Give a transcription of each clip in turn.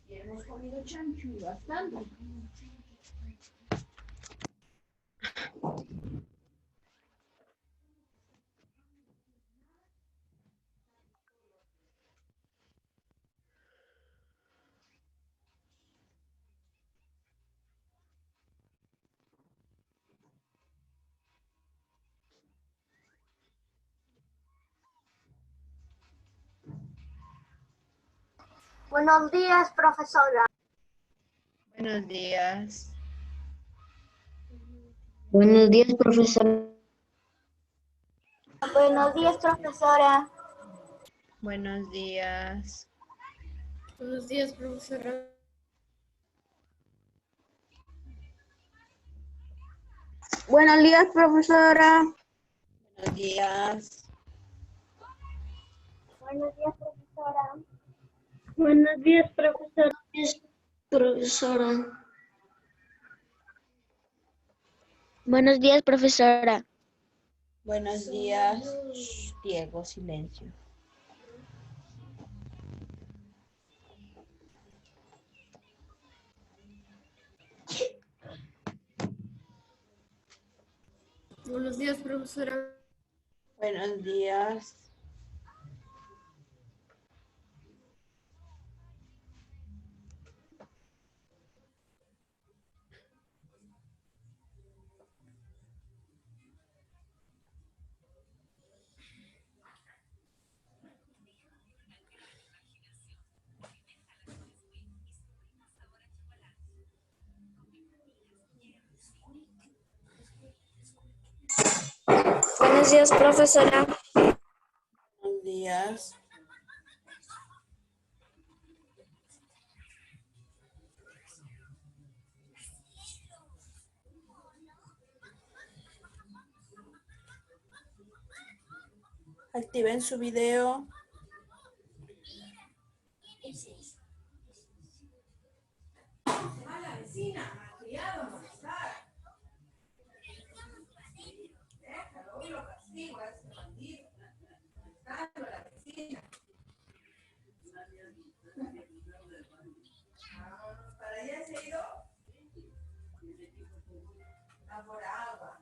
Y hemos comido chancho bastante. Buenos días, profesora. Buenos días. Buenos días, profesora. Buenos días, profesora. Buenos días. Buenos días, profesora. Buenos días, profesora. Buenos días. Buenos días, profesora. Buenos días, profesora. Profesora. Buenos días, profesora. Buenos días. Shh, Diego, silencio. Buenos días, profesora. Buenos días. Buenos días, profesora. Buenos días. Activen su video. Mala vecina, malcriado, molestar. Déjalo, hoy lo castigo a ese bandido. Molestando a la vecina. ¿Para allá se ha ido? Está por agua.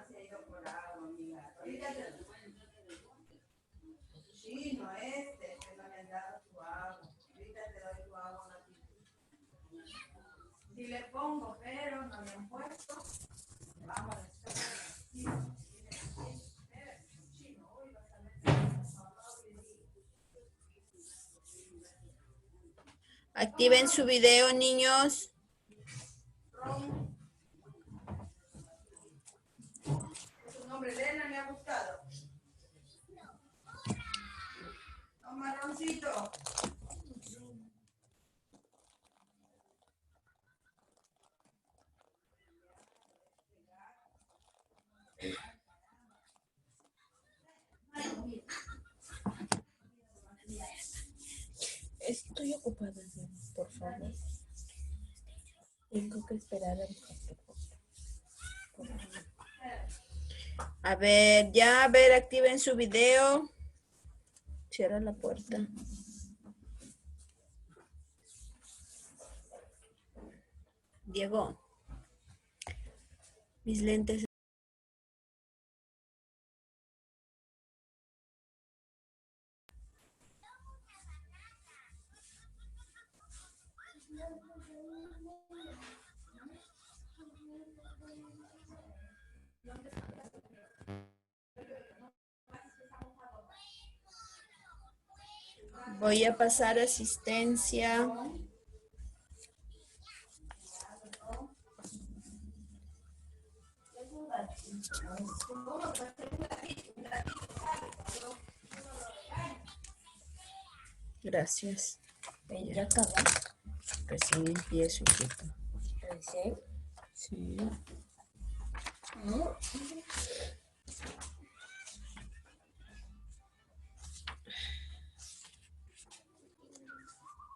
Se ha ido por agua, amiga. Ahorita te lo cuento. Sí, no que no le han dado tu agua. Ahorita te doy tu agua un ratito. Si le pongo, pero no le han puesto, vamos a estar. Activen su video, niños. Su nombre, Elena, me ha gustado. No, marroncito. Estoy ocupada, por favor. Tengo que esperar a ver, ya, a ver, activen su video. Cierra la puerta. Diego. Mis lentes. Voy a pasar asistencia. Gracias. ¿Ya acabó? Recién empiezo, chico. ¿Sí? Sí.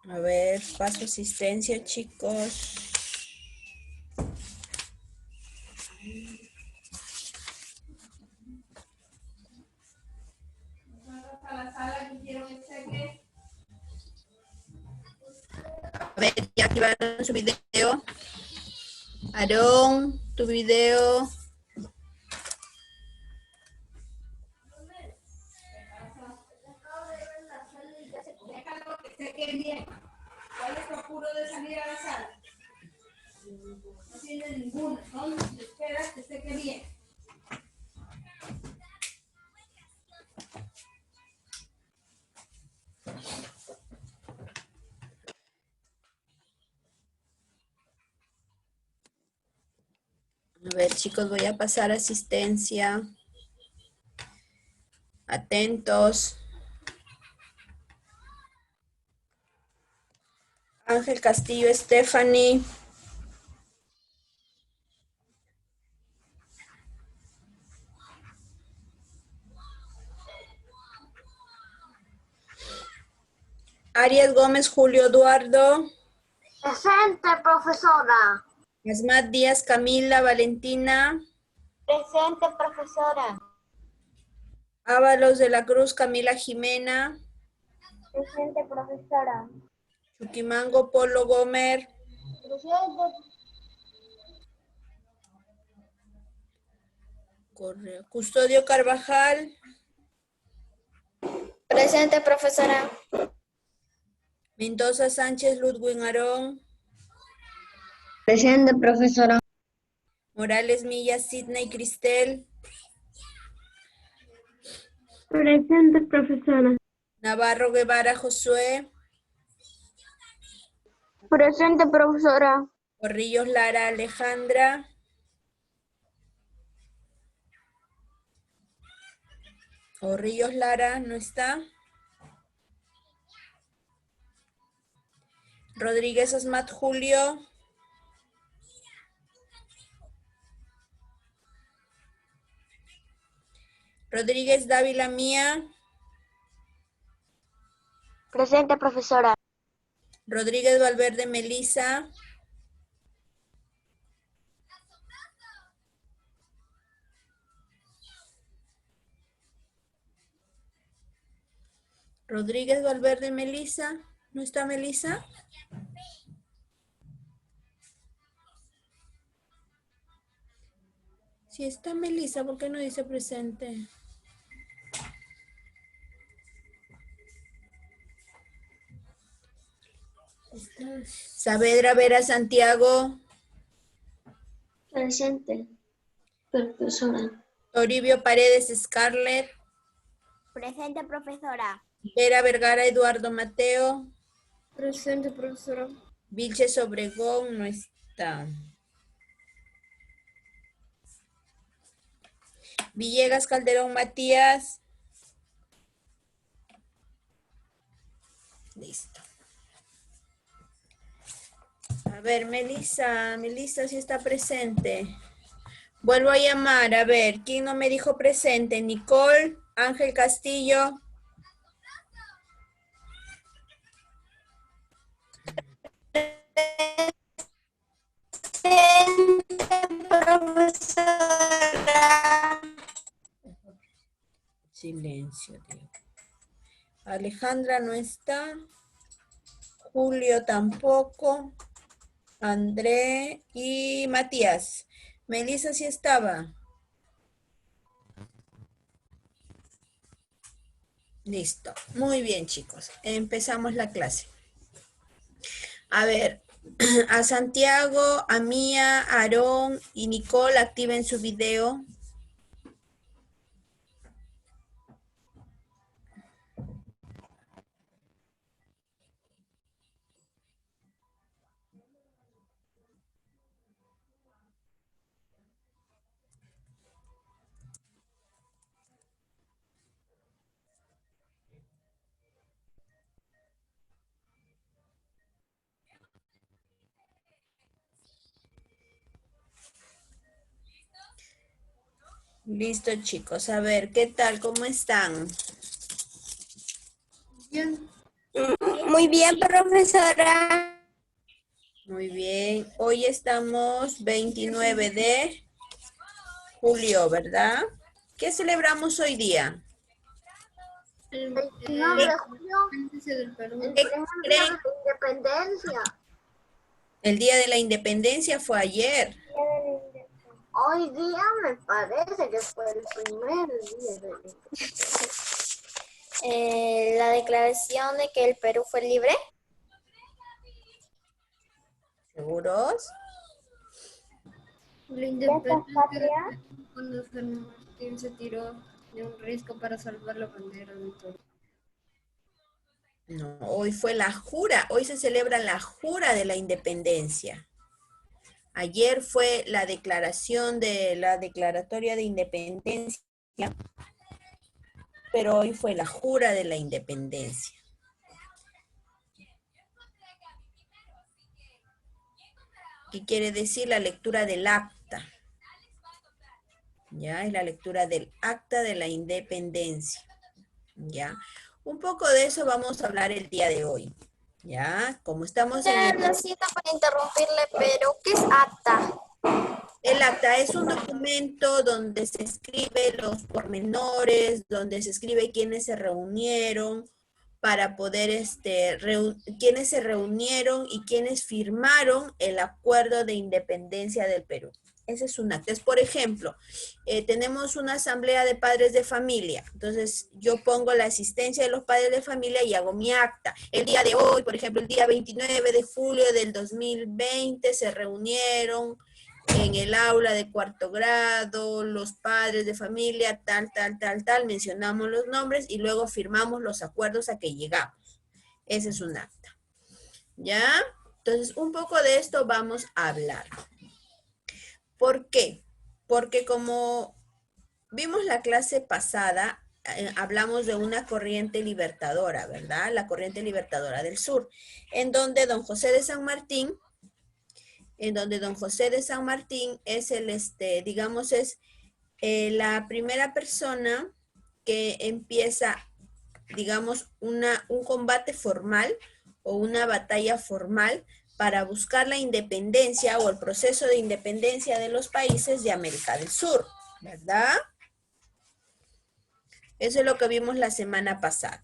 A ver, paso asistencia, chicos. A la sala que quiero que cheque. A ver, ya activaron su video. Aarón, tu video. Déjalo que seque bien. ¿Cuál es tu apuro de salir a la sala? No tiene ninguno. Entonces, esperas que seque bien. A ver, chicos, voy a pasar asistencia. Atentos. Ángel Castillo, Stephanie. Arias Gómez, Julio Eduardo. Presente, profesora. Asmat Díaz, Camila, Valentina. Presente, profesora. Ábalos de la Cruz, Camila Jimena. Presente, profesora. Chuquimango, Polo Gómez. Presente. Correa. Custodio Carvajal. Presente, profesora. Mendoza Sánchez, Ludwig Aarón. Presente, profesora. Morales Millas, Sidney Cristel. Presente, profesora. Navarro Guevara, Josué. Presente, profesora. Corrillos Lara, Alejandra. Corrillos Lara, ¿no está? Rodríguez Asmat Julio. Rodríguez Dávila Mía. Presente, profesora. Rodríguez Valverde Melisa. Rodríguez Valverde Melisa. ¿No está Melisa? Si está Melisa, ¿por qué no dice presente? Saavedra Vera Santiago. Presente, profesora. Toribio Paredes Scarlett. Presente, profesora. Vera Vergara Eduardo Mateo. Presente, profesora. Vilches Obregón no está. Villegas Calderón Matías. Listo. A ver, Melissa sí está presente. Vuelvo a llamar, a ver, ¿quién no me dijo presente? Nicole, Ángel Castillo. Profesora. Silencio, tío. Alejandra no está. Julio tampoco. André y Matías. Melissa sí estaba. Listo. Muy bien, chicos. Empezamos la clase. A ver, a Santiago, a Mía, a Aarón y Nicole activen su video. Listo, chicos. A ver, ¿qué tal? ¿Cómo están? Bien. Muy bien, profesora. Muy bien. Hoy estamos 29 de julio, ¿verdad? ¿Qué celebramos hoy día? El, 9 de julio, Independencia del Perú. el ¿Qué premio de creen? la independencia. El Día de la Independencia fue ayer. Hoy día me parece que fue el primer día de la independencia. La declaración de que el Perú fue libre. ¿Seguros? La independencia del Perú cuando San Martín se tiró de un risco para salvar la bandera del Perú. No, hoy fue la jura. Hoy se celebra la jura de la independencia. Ayer fue la declaración de la declaratoria de independencia, pero hoy fue la jura de la independencia. ¿Qué quiere decir la lectura del acta? Ya, es la lectura del acta de la independencia. Ya, un poco de eso vamos a hablar el día de hoy. Ya, como estamos en el... Lo siento por interrumpirle, pero ¿qué es acta? El acta es un documento donde se escribe los pormenores, donde se escribe quiénes se reunieron para poder, quiénes se reunieron y quiénes firmaron el acuerdo de independencia del Perú. Ese es un acta. Es, por ejemplo, tenemos una asamblea de padres de familia. Entonces, yo pongo la asistencia de los padres de familia y hago mi acta. El día de hoy, por ejemplo, el día 29 de julio del 2020 se reunieron en el aula de cuarto grado, los padres de familia, tal, mencionamos los nombres y luego firmamos los acuerdos a que llegamos. Ese es un acta. ¿Ya? Entonces, un poco de esto vamos a hablar. ¿Por qué? Porque como vimos la clase pasada, hablamos de una corriente libertadora, ¿verdad? La corriente libertadora del sur, en donde don José de San Martín es el, digamos, es la primera persona que empieza, digamos, un combate formal o una batalla formal para buscar la independencia o el proceso de independencia de los países de América del Sur, ¿verdad? Eso es lo que vimos la semana pasada.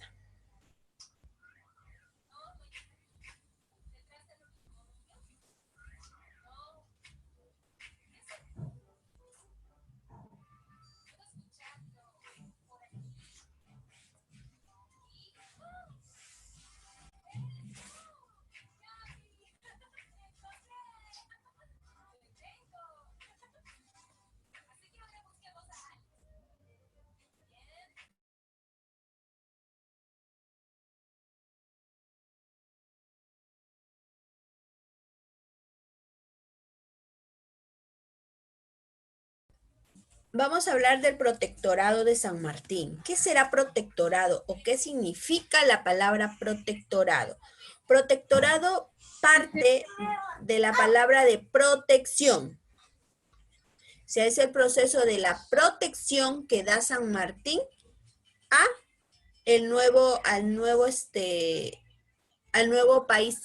Vamos a hablar del protectorado de San Martín. ¿Qué será protectorado o qué significa la palabra protectorado? Protectorado parte de la palabra de protección. O sea, es el proceso de la protección que da San Martín a al nuevo país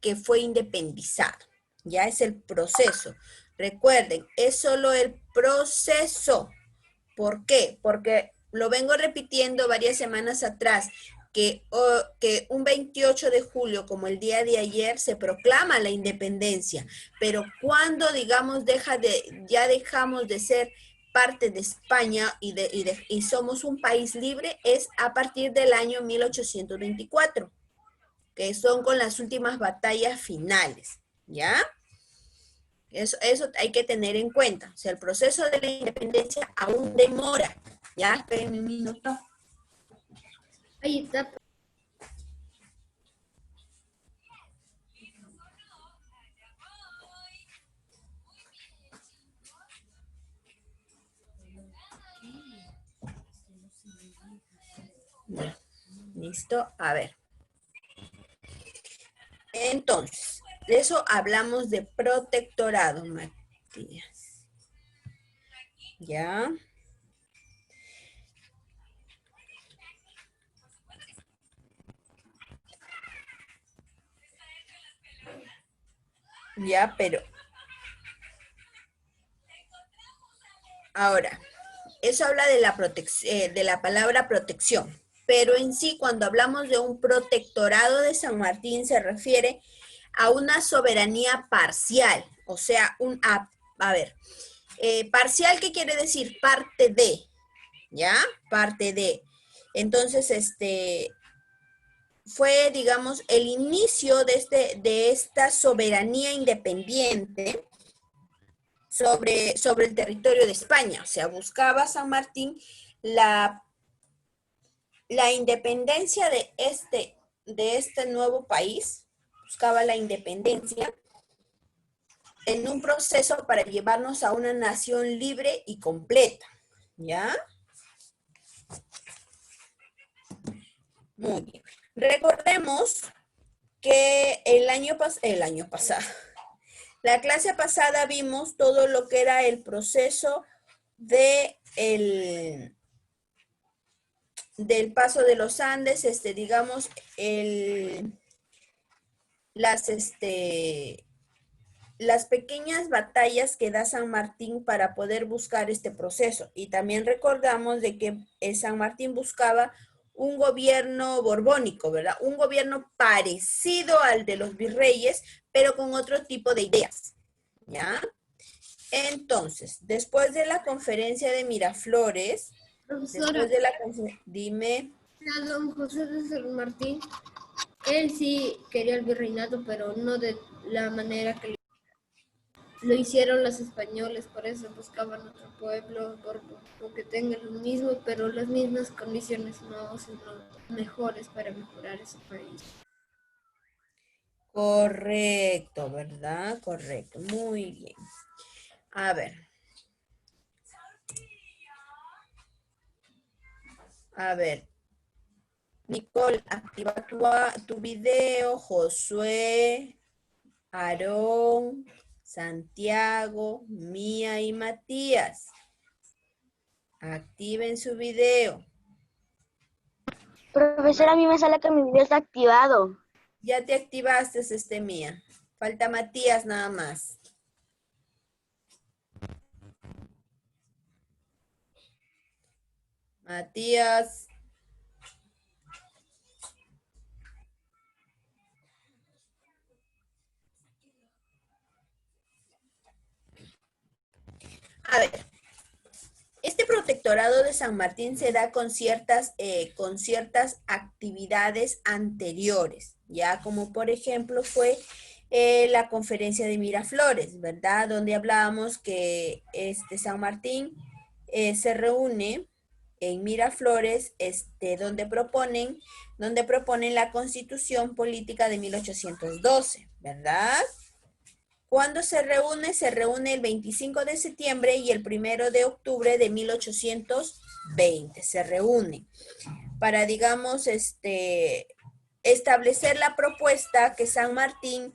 que fue independizado. Ya es el proceso. Recuerden, es solo el proceso. ¿Por qué? Porque lo vengo repitiendo varias semanas atrás, que un 28 de julio, como el día de ayer, se proclama la independencia. Pero cuando, digamos, ya dejamos de ser parte de España y somos un país libre, es a partir del año 1824, que son con las últimas batallas finales, ¿ya? Eso hay que tener en cuenta. O sea, el proceso de la independencia aún demora. Ya, espérenme un minuto. Ahí está. Ya, listo. A ver. Entonces, de eso hablamos de protectorado, Matías. ¿Ya? Ya, pero ahora, eso habla de la de la palabra protección, pero en sí, cuando hablamos de un protectorado de San Martín, se refiere a una soberanía parcial, o sea, a ver, parcial, ¿qué quiere decir? Parte de, ¿ya? Parte de. Entonces, fue, digamos, el inicio de esta soberanía independiente sobre el territorio de España. O sea, buscaba San Martín la, la independencia de este nuevo país, buscaba la independencia en un proceso para llevarnos a una nación libre y completa. ¿Ya? Muy bien. Recordemos que el año pasado, la clase pasada vimos todo lo que era el proceso del paso de los Andes, digamos, las pequeñas batallas que da San Martín para poder buscar este proceso. Y también recordamos de que San Martín buscaba un gobierno borbónico, ¿verdad? Un gobierno parecido al de los virreyes, pero con otro tipo de ideas, ¿ya? Entonces, después de la conferencia de Miraflores, Profesora, dime. a don José de San Martín, él sí quería el virreinato, pero no de la manera que lo hicieron los españoles, por eso buscaban otro pueblo, porque tenga lo mismo, pero las mismas condiciones, no, sino mejores para mejorar ese país. Correcto, ¿verdad? Correcto, muy bien. A ver. A ver. Nicole, activa tu video. Josué, Aarón, Santiago, Mía y Matías. Activen su video. Profesora, a mí me sale que mi video está activado. Ya te activaste, Mía. Falta Matías nada más. Matías. A ver, este protectorado de San Martín se da con ciertas actividades anteriores, ya como por ejemplo fue la conferencia de Miraflores, ¿verdad? Donde hablábamos que San Martín se reúne en Miraflores, donde proponen la Constitución Política de 1812, ¿verdad? ¿Cuándo se reúne? Se reúne el 25 de septiembre y el 1 de octubre de 1820. Se reúne para, digamos, establecer la propuesta que San Martín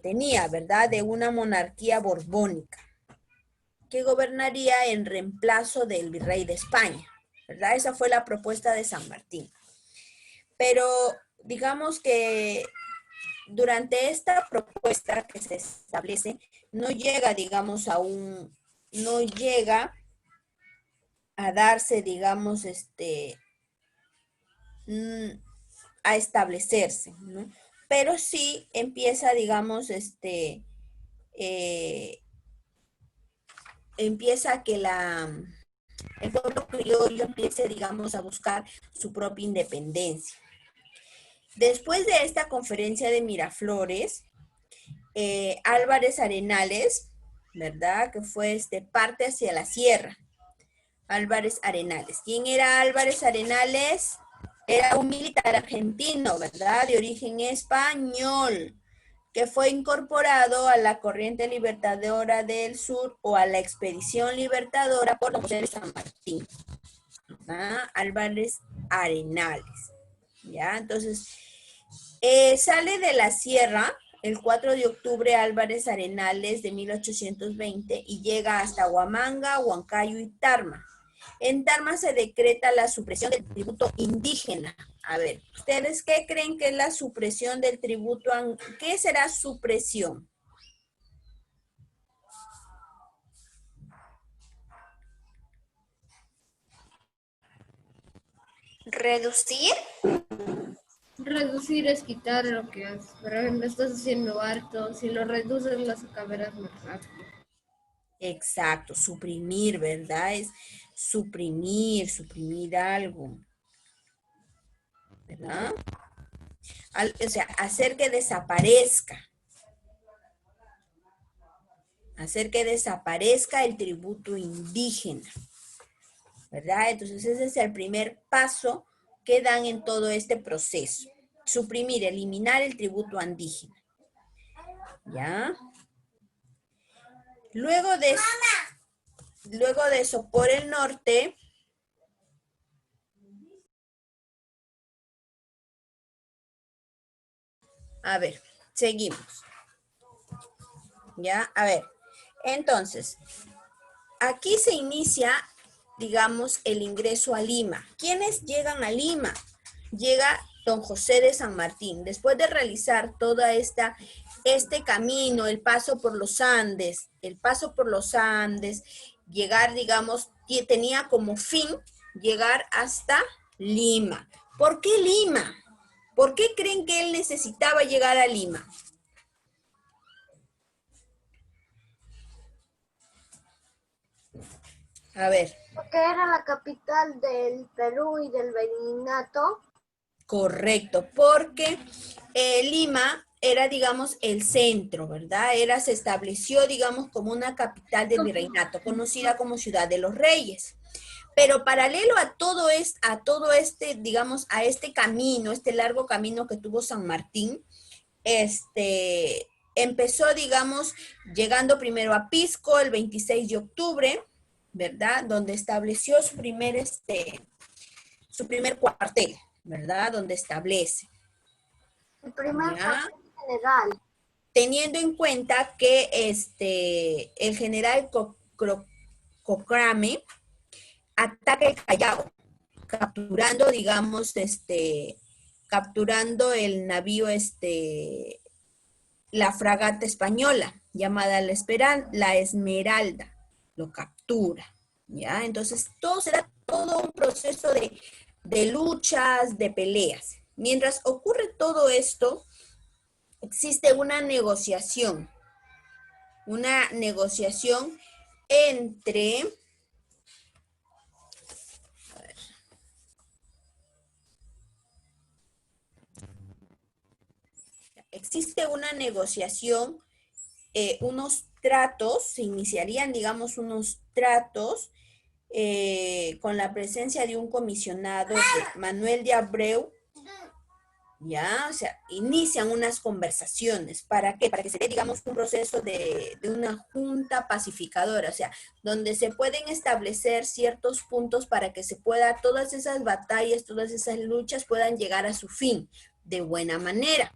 tenía, ¿verdad? De una monarquía borbónica que gobernaría en reemplazo del virrey de España, ¿verdad? Esa fue la propuesta de San Martín. Pero digamos que durante esta propuesta que se establece, no llega, digamos, no llega a darse, digamos, a establecerse, ¿no? Pero sí empieza, digamos, empieza que el pueblo criollo empiece, digamos, a buscar su propia independencia. Después de esta conferencia de Miraflores, Álvarez Arenales, ¿verdad? Que fue parte hacia la sierra. Álvarez Arenales. ¿Quién era Álvarez Arenales? Era un militar argentino, ¿verdad? De origen español, que fue incorporado a la corriente libertadora del sur o a la expedición libertadora por José de San Martín. ¿Ah? Álvarez Arenales. ¿Ya? Entonces, sale de la sierra el 4 de octubre Álvarez Arenales de 1820 y llega hasta Huamanga, Huancayo y Tarma. En Tarma se decreta la supresión del tributo indígena. A ver, ¿ustedes qué creen que es la supresión del tributo? ¿Qué será supresión? ¿Reducir? Reducir es quitar lo que haces. Por ejemplo, estás haciendo harto. Si lo reduces, las acabarás más rápido. Exacto, suprimir, ¿verdad? Es suprimir algo, ¿verdad? O sea, hacer que desaparezca el tributo indígena, ¿verdad? Entonces ese es el primer paso que dan en todo este proceso. Suprimir, eliminar el tributo indígena. ¿Ya? Luego de eso, por el norte, a ver, seguimos. ¿Ya? A ver, entonces, aquí se inicia, digamos, el ingreso a Lima. ¿Quiénes llegan a Lima? Llega don José de San Martín. Después de realizar toda este camino, el paso por los Andes, llegar, digamos, tenía como fin llegar hasta Lima. ¿Por qué Lima? ¿Por qué creen que él necesitaba llegar a Lima? A ver. Porque era la capital del Perú y del Virreinato. Correcto, porque Lima era, digamos, el centro, ¿verdad? Se estableció, digamos, como una capital del virreinato, conocida como Ciudad de los Reyes. Pero paralelo a todo este, digamos, a este camino, este largo camino que tuvo San Martín, empezó, digamos, llegando primero a Pisco el 26 de octubre, ¿verdad? Donde estableció su primer cuartel, ¿verdad? Donde establece. El primer ¿Ya? cuartel general. Teniendo en cuenta que el general Cochrane ataca el Callao, capturando, digamos, capturando el navío, la fragata española, llamada la Esmeralda, lo captura, ¿ya? Entonces, será todo un proceso de luchas, de peleas. Mientras ocurre todo esto, existe una negociación entre, unos tratos, se iniciarían, digamos, unos tratos con la presencia de un comisionado, de Manuel de Abreu, ¿ya? O sea, inician unas conversaciones. ¿Para qué? Para que se dé, digamos, un proceso de una junta pacificadora, o sea, donde se pueden establecer ciertos puntos para que todas esas batallas, todas esas luchas puedan llegar a su fin de buena manera.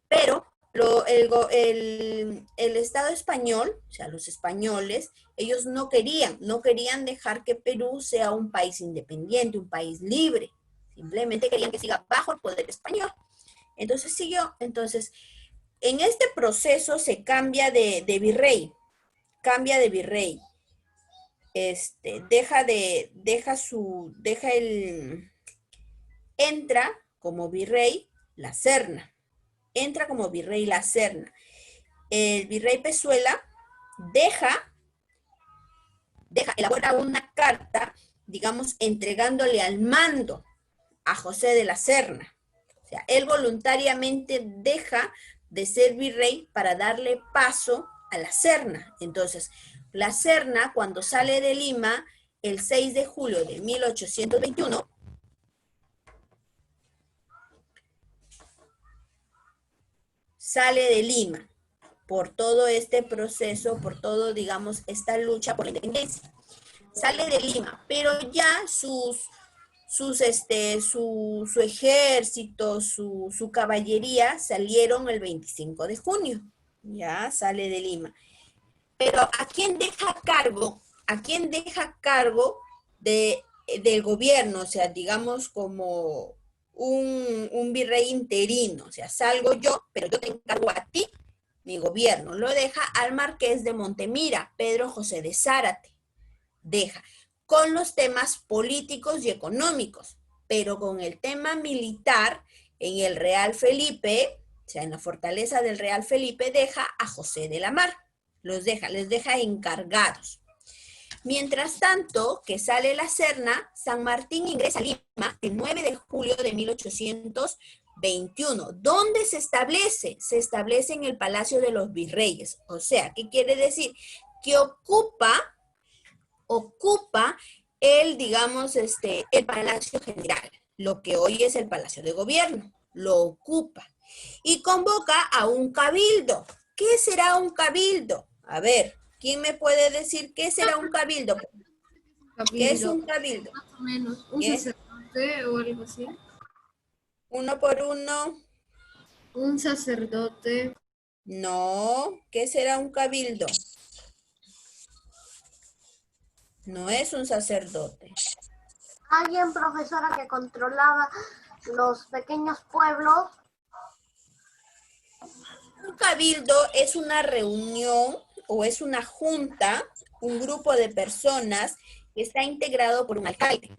Pero el Estado español, o sea, los españoles, ellos no querían dejar que Perú sea un país independiente, un país libre. Simplemente querían que siga bajo el poder español. Entonces siguió. Entonces, en este proceso se cambia de virrey. Entra como virrey La Serna. El virrey Pezuela elabora una carta, digamos, entregándole al mando a José de la Serna. O sea, él voluntariamente deja de ser virrey para darle paso a la Serna. Entonces, la Serna, cuando sale de Lima, el 6 de julio de 1821, sale de Lima por todo este proceso, por todo, digamos, esta lucha por la independencia. Sale de Lima, pero ya su ejército, su caballería salieron el 25 de junio. Ya sale de Lima. Pero ¿a quién deja cargo? Del gobierno? O sea, digamos como un virrey interino. O sea, salgo yo, pero yo te encargo a ti, mi gobierno. Lo deja al marqués de Montemira, Pedro José de Zárate. Con los temas políticos y económicos. pero con el tema militar, en el Real Felipe, o sea, en la fortaleza del Real Felipe, deja a José de la Mar. Les deja encargados. Mientras tanto, que sale la Serna, San Martín ingresa a Lima el 9 de julio de 1821. ¿Dónde se establece? Se establece en el Palacio de los Virreyes. O sea, ¿qué quiere decir? Que ocupa el, digamos, el Palacio General, lo que hoy es el Palacio de Gobierno, lo ocupa. Y convoca a un cabildo. ¿Qué será un cabildo? A ver, ¿quién me puede decir qué será un cabildo? ¿Qué es un cabildo? Más o menos, un ¿Qué? sacerdote o algo así. Uno por uno. Un sacerdote. No, ¿qué será un cabildo? No es un sacerdote. Alguien, profesora, que controlaba los pequeños pueblos. Un cabildo es una reunión o es una junta, un grupo de personas que está integrado por un alcalde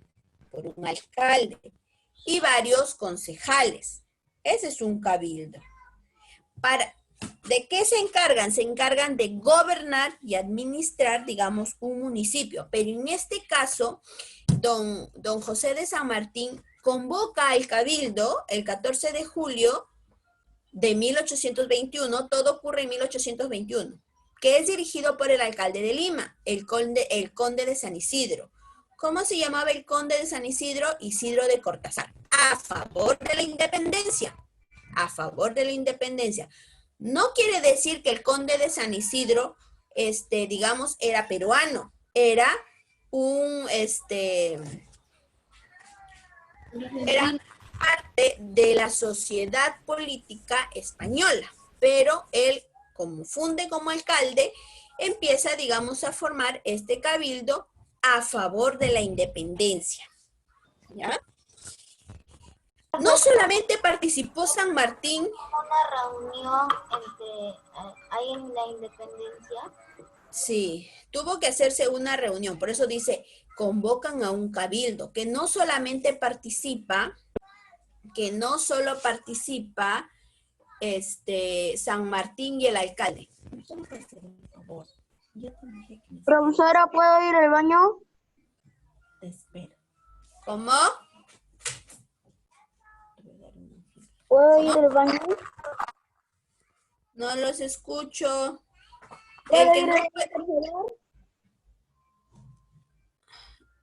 y varios concejales. Ese es un cabildo. ¿De qué se encargan? Se encargan de gobernar y administrar, digamos, un municipio. Pero en este caso, don José de San Martín convoca al cabildo el 14 de julio de 1821, todo ocurre en 1821, que es dirigido por el alcalde de Lima, el conde de San Isidro. ¿Cómo se llamaba el conde de San Isidro? Isidro de Cortázar. A favor de la independencia. A favor de la independencia. No quiere decir que el conde de San Isidro, digamos, era peruano. Era un, era parte de la sociedad política española, pero él, como funde como alcalde, empieza, digamos, a formar este cabildo a favor de la independencia. ¿Ya? No solamente participó San Martín. Una reunión ahí en la independencia. Sí, tuvo que hacerse una reunión, por eso dice, convocan a un cabildo, que no solamente participa, San Martín y el alcalde. Profesora, ¿puedo ir al baño? Te espero. ¿Cómo? ¿Puedo ir al baño? No los escucho. ¿Puedo El que ir no al puede, baño?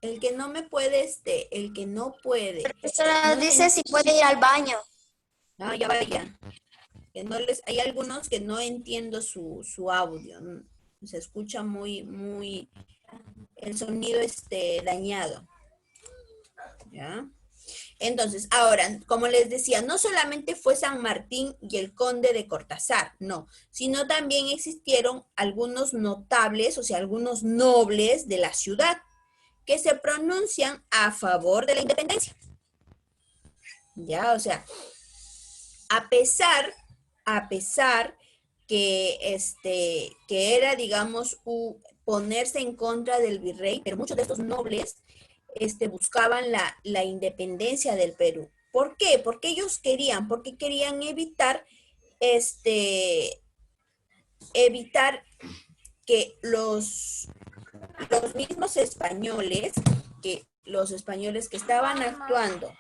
el que no me puede, el que no puede. Profesora, No dice si puede ir al baño. No, ya vaya. Que no hay algunos que no entiendo su audio. Se escucha muy, el sonido dañado. ¿Ya? Entonces, ahora, como les decía, no solamente fue San Martín y el conde de Cortázar, no, sino también existieron algunos notables, o sea, algunos nobles de la ciudad, que se pronuncian a favor de la independencia. Ya, o sea, a pesar que era, digamos, ponerse en contra del virrey, pero muchos de estos nobles buscaban la independencia del Perú. ¿Por qué? Porque ellos querían evitar, evitar que los mismos españoles, los españoles que estaban actuando,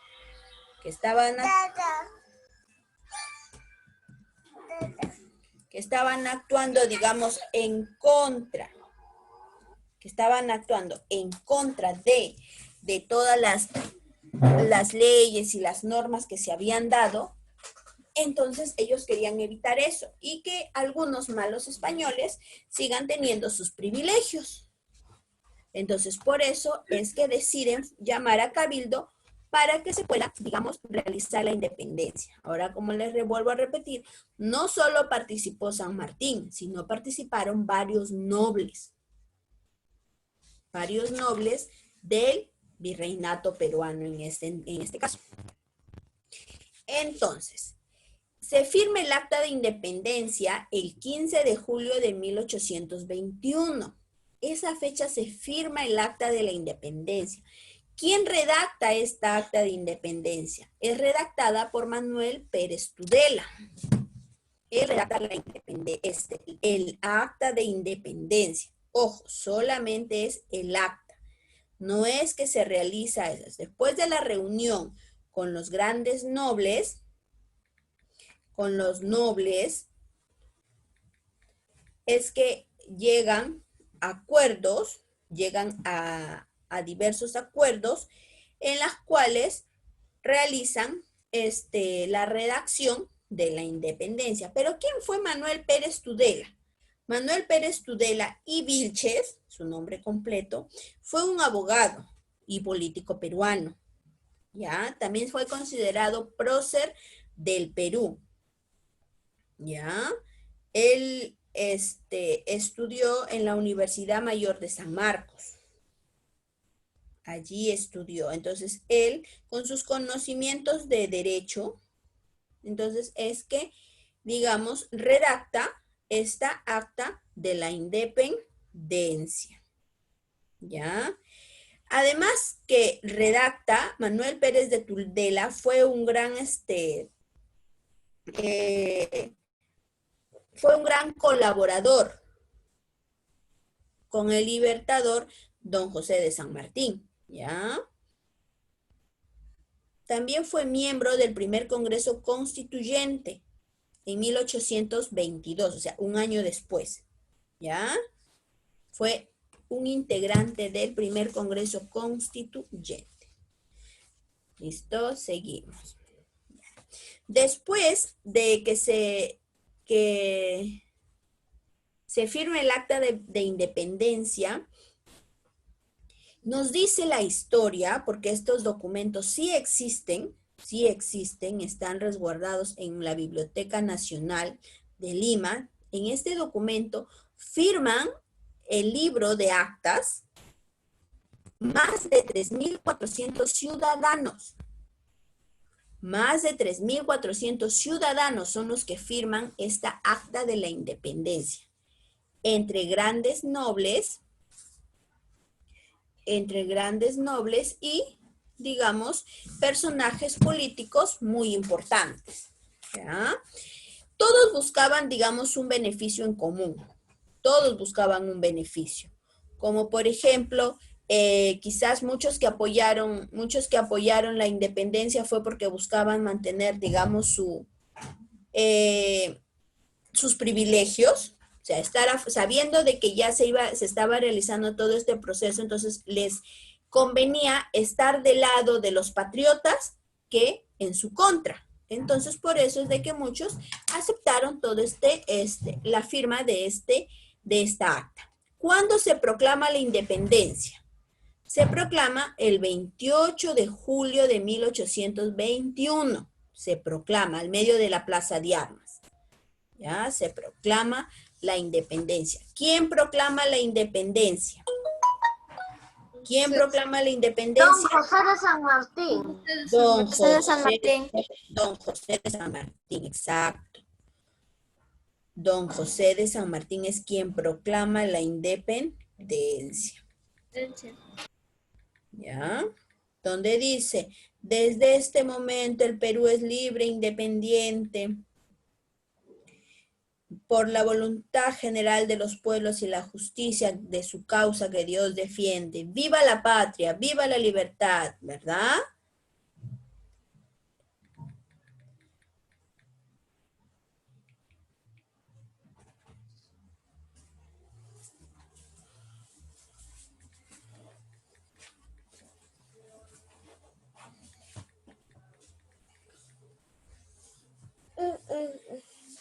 digamos, en contra, de todas las leyes y las normas que se habían dado. Entonces ellos querían evitar eso y que algunos malos españoles sigan teniendo sus privilegios. Entonces por eso es que deciden llamar a cabildo para que se pueda, digamos, realizar la independencia. Ahora, como les vuelvo a repetir, no solo participó San Martín, sino participaron varios nobles del virreinato peruano en este caso. Entonces, se firma el Acta de Independencia el 15 de julio de 1821. Esa fecha se firma el Acta de la Independencia. ¿Quién redacta esta acta de independencia? Es redactada por Manuel Pérez Tudela. Él redacta el acta de independencia. Ojo, solamente es el acta. No es que se realiza eso. Después de la reunión con los grandes nobles, es que llegan acuerdos, llegan a diversos acuerdos en las cuales realizan la redacción de la independencia. Pero ¿quién fue Manuel Pérez Tudela? Manuel Pérez Tudela y Vilches, su nombre completo, fue un abogado y político peruano. ¿Ya? También fue considerado prócer del Perú. ¿Ya? Él estudió en la Universidad Mayor de San Marcos. Allí estudió. Entonces, él, con sus conocimientos de derecho, entonces es que, digamos, redacta esta acta de la independencia. ¿Ya? Además que redacta, Manuel Pérez de Tudela fue un gran, fue un gran colaborador con el libertador don José de San Martín. ¿Ya? También fue miembro del primer Congreso Constituyente en 1822, o sea, un año después. ¿Ya? Fue un integrante del primer Congreso Constituyente. ¿Listo? Seguimos. Después de que se firme el acta de independencia, nos dice la historia, porque estos documentos sí existen, están resguardados en la Biblioteca Nacional de Lima. En este documento firman el libro de actas más de 3.400 ciudadanos. Más de 3.400 ciudadanos son los que firman esta acta de la independencia. Entre grandes nobles y, digamos, personajes políticos muy importantes. ¿Ya? Todos buscaban, digamos, un beneficio en común. Todos buscaban un beneficio. Como por ejemplo, quizás muchos que apoyaron la independencia fue porque buscaban mantener, digamos, sus privilegios. O sea, sabiendo de que ya se estaba realizando todo este proceso, entonces les convenía estar del lado de los patriotas que en su contra. Entonces, por eso es de que muchos aceptaron todo la firma de esta acta. ¿Cuándo se proclama la independencia? Se proclama el 28 de julio de 1821. Se proclama al medio de la Plaza de Armas. ¿Ya? Se proclama la independencia. ¿Quién proclama la independencia? ¿Quién proclama la independencia? Don José de San Martín. Don José de San Martín. Don José de San Martín, exacto. Don José de San Martín es quien proclama la independencia. ¿Ya? Donde dice, desde este momento el Perú es libre e independiente por la voluntad general de los pueblos y la justicia de su causa que Dios defiende. ¡Viva la patria! ¡Viva la libertad! ¿Verdad?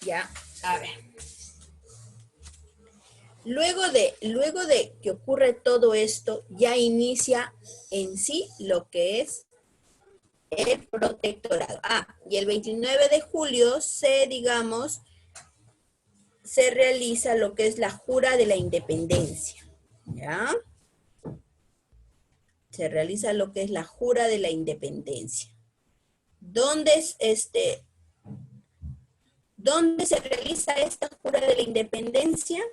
Ya, a ver. Luego de que ocurre todo esto, ya inicia en sí lo que es el protectorado. Y el 29 de julio se realiza lo que es la jura de la independencia. ¿Ya? Se realiza lo que es la jura de la independencia. ¿Dónde se realiza esta jura de la independencia?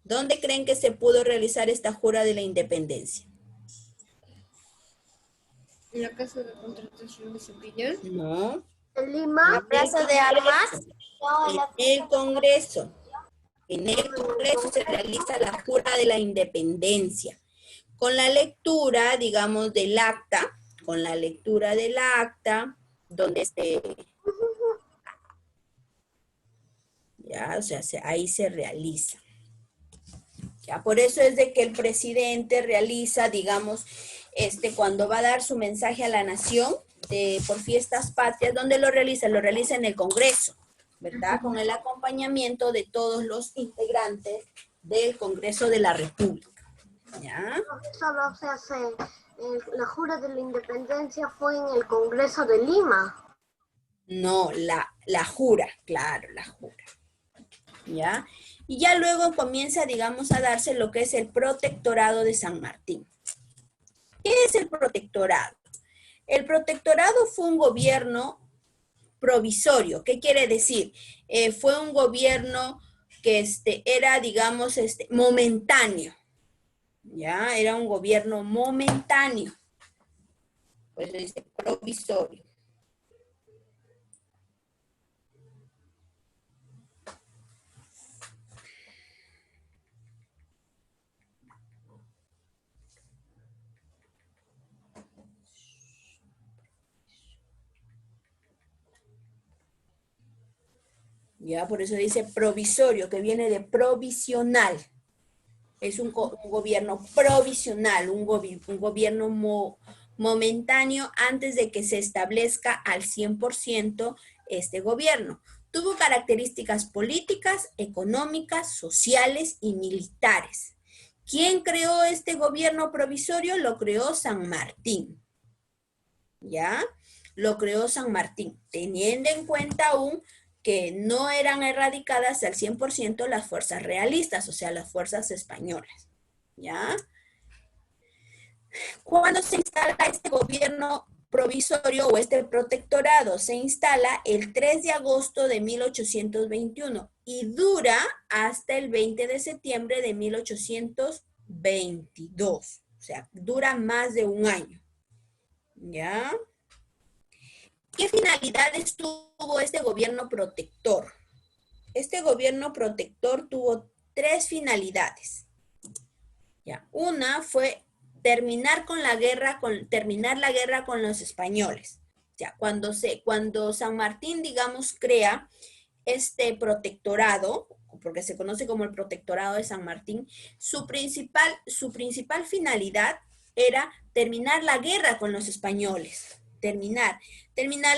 ¿Dónde creen que se pudo realizar esta jura de la independencia? En la casa de contratación de Cepillán. No. En Lima. En Plaza de Armas. No, en la el Congreso. En el Congreso se realiza la jura de la independencia. Con la lectura, digamos, del acta, donde ya, o sea, ahí se realiza. Ya, por eso es de que el presidente realiza, digamos, cuando va a dar su mensaje a la nación por fiestas patrias, ¿dónde lo realiza? Lo realiza en el Congreso, ¿verdad? Con el acompañamiento de todos los integrantes del Congreso de la República. ¿Ya? Solo se hace, la jura de la independencia fue en el Congreso de Lima. No, la jura, claro, la jura. ¿Ya? Y ya luego comienza, digamos, a darse lo que es el protectorado de San Martín. ¿Qué es el protectorado? El protectorado fue un gobierno provisorio. ¿Qué quiere decir? Fue un gobierno que era, digamos, momentáneo. ¿Ya? Era un gobierno momentáneo. Pues se dice provisorio. Ya, por eso dice provisorio, que viene de provisional. Es un gobierno provisional, un gobierno momentáneo antes de que se establezca al 100% este gobierno. Tuvo características políticas, económicas, sociales y militares. ¿Quién creó este gobierno provisorio? Lo creó San Martín. ¿Ya? Lo creó San Martín, teniendo en cuenta aún que no eran erradicadas al 100% las fuerzas realistas, o sea, las fuerzas españolas. ¿Ya? Cuando se instala este gobierno provisorio o este protectorado, se instala el 3 de agosto de 1821 y dura hasta el 20 de septiembre de 1822. O sea, dura más de un año. ¿Ya? ¿Qué finalidades tuvo este gobierno protector? Este gobierno protector tuvo 3 finalidades. ¿Ya? Una fue terminar la guerra con los españoles. Ya, cuando San Martín, digamos, crea este protectorado, porque se conoce como el protectorado de San Martín, su principal finalidad era terminar la guerra con los españoles. Terminar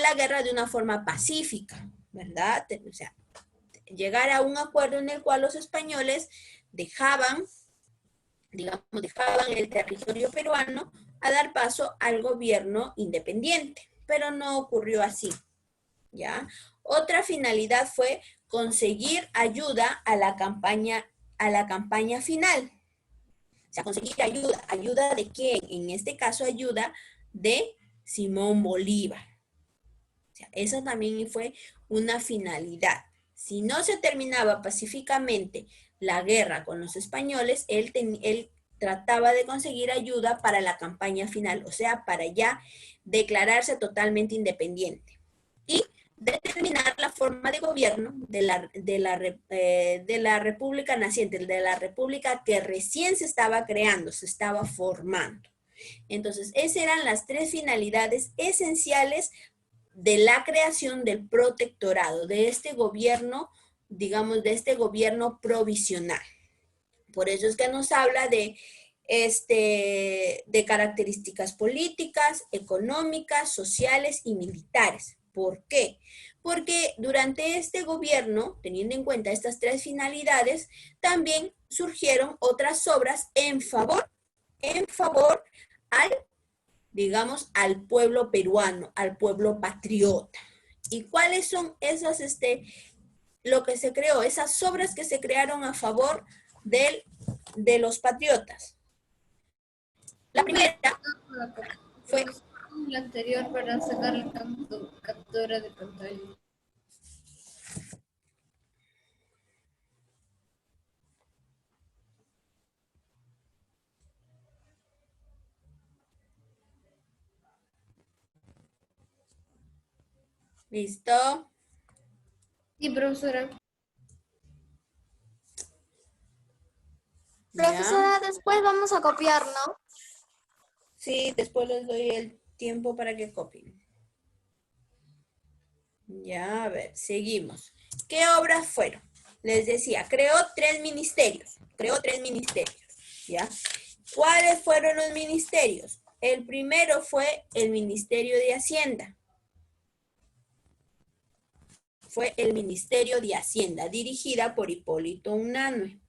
la guerra de una forma pacífica, ¿verdad? O sea, llegar a un acuerdo en el cual los españoles dejaban el territorio peruano a dar paso al gobierno independiente, pero no ocurrió así, ¿ya? Otra finalidad fue conseguir ayuda a la campaña final. O sea, conseguir ¿ayuda de quién? En este caso, ayuda de Simón Bolívar. O sea, esa también fue una finalidad. Si no se terminaba pacíficamente la guerra con los españoles, él trataba de conseguir ayuda para la campaña final, o sea, para ya declararse totalmente independiente. Y determinar la forma de gobierno de la república naciente, de la república que recién se estaba creando, se estaba formando. Entonces, esas eran las 3 finalidades esenciales de la creación del protectorado, de este gobierno, digamos, de este gobierno provisional. Por eso es que nos habla de características políticas, económicas, sociales y militares. ¿Por qué? Porque durante este gobierno, teniendo en cuenta estas 3 finalidades, también surgieron otras obras en favor al pueblo peruano, al pueblo patriota. ¿Y cuáles son esas, lo que se creó, esas obras que se crearon a favor de los patriotas? La primera fue... La anterior para sacar la captura de pantalla. ¿Listo? Sí, profesora. Ya. Profesora, después vamos a copiar, ¿no? Sí, después les doy el tiempo para que copien. Ya, a ver, seguimos. ¿Qué obras fueron? Les decía, creó tres ministerios, ¿ya? ¿Cuáles fueron los ministerios? El primero fue el Ministerio de Hacienda. Fue el Ministerio de Hacienda, dirigida por Hipólito Unanue.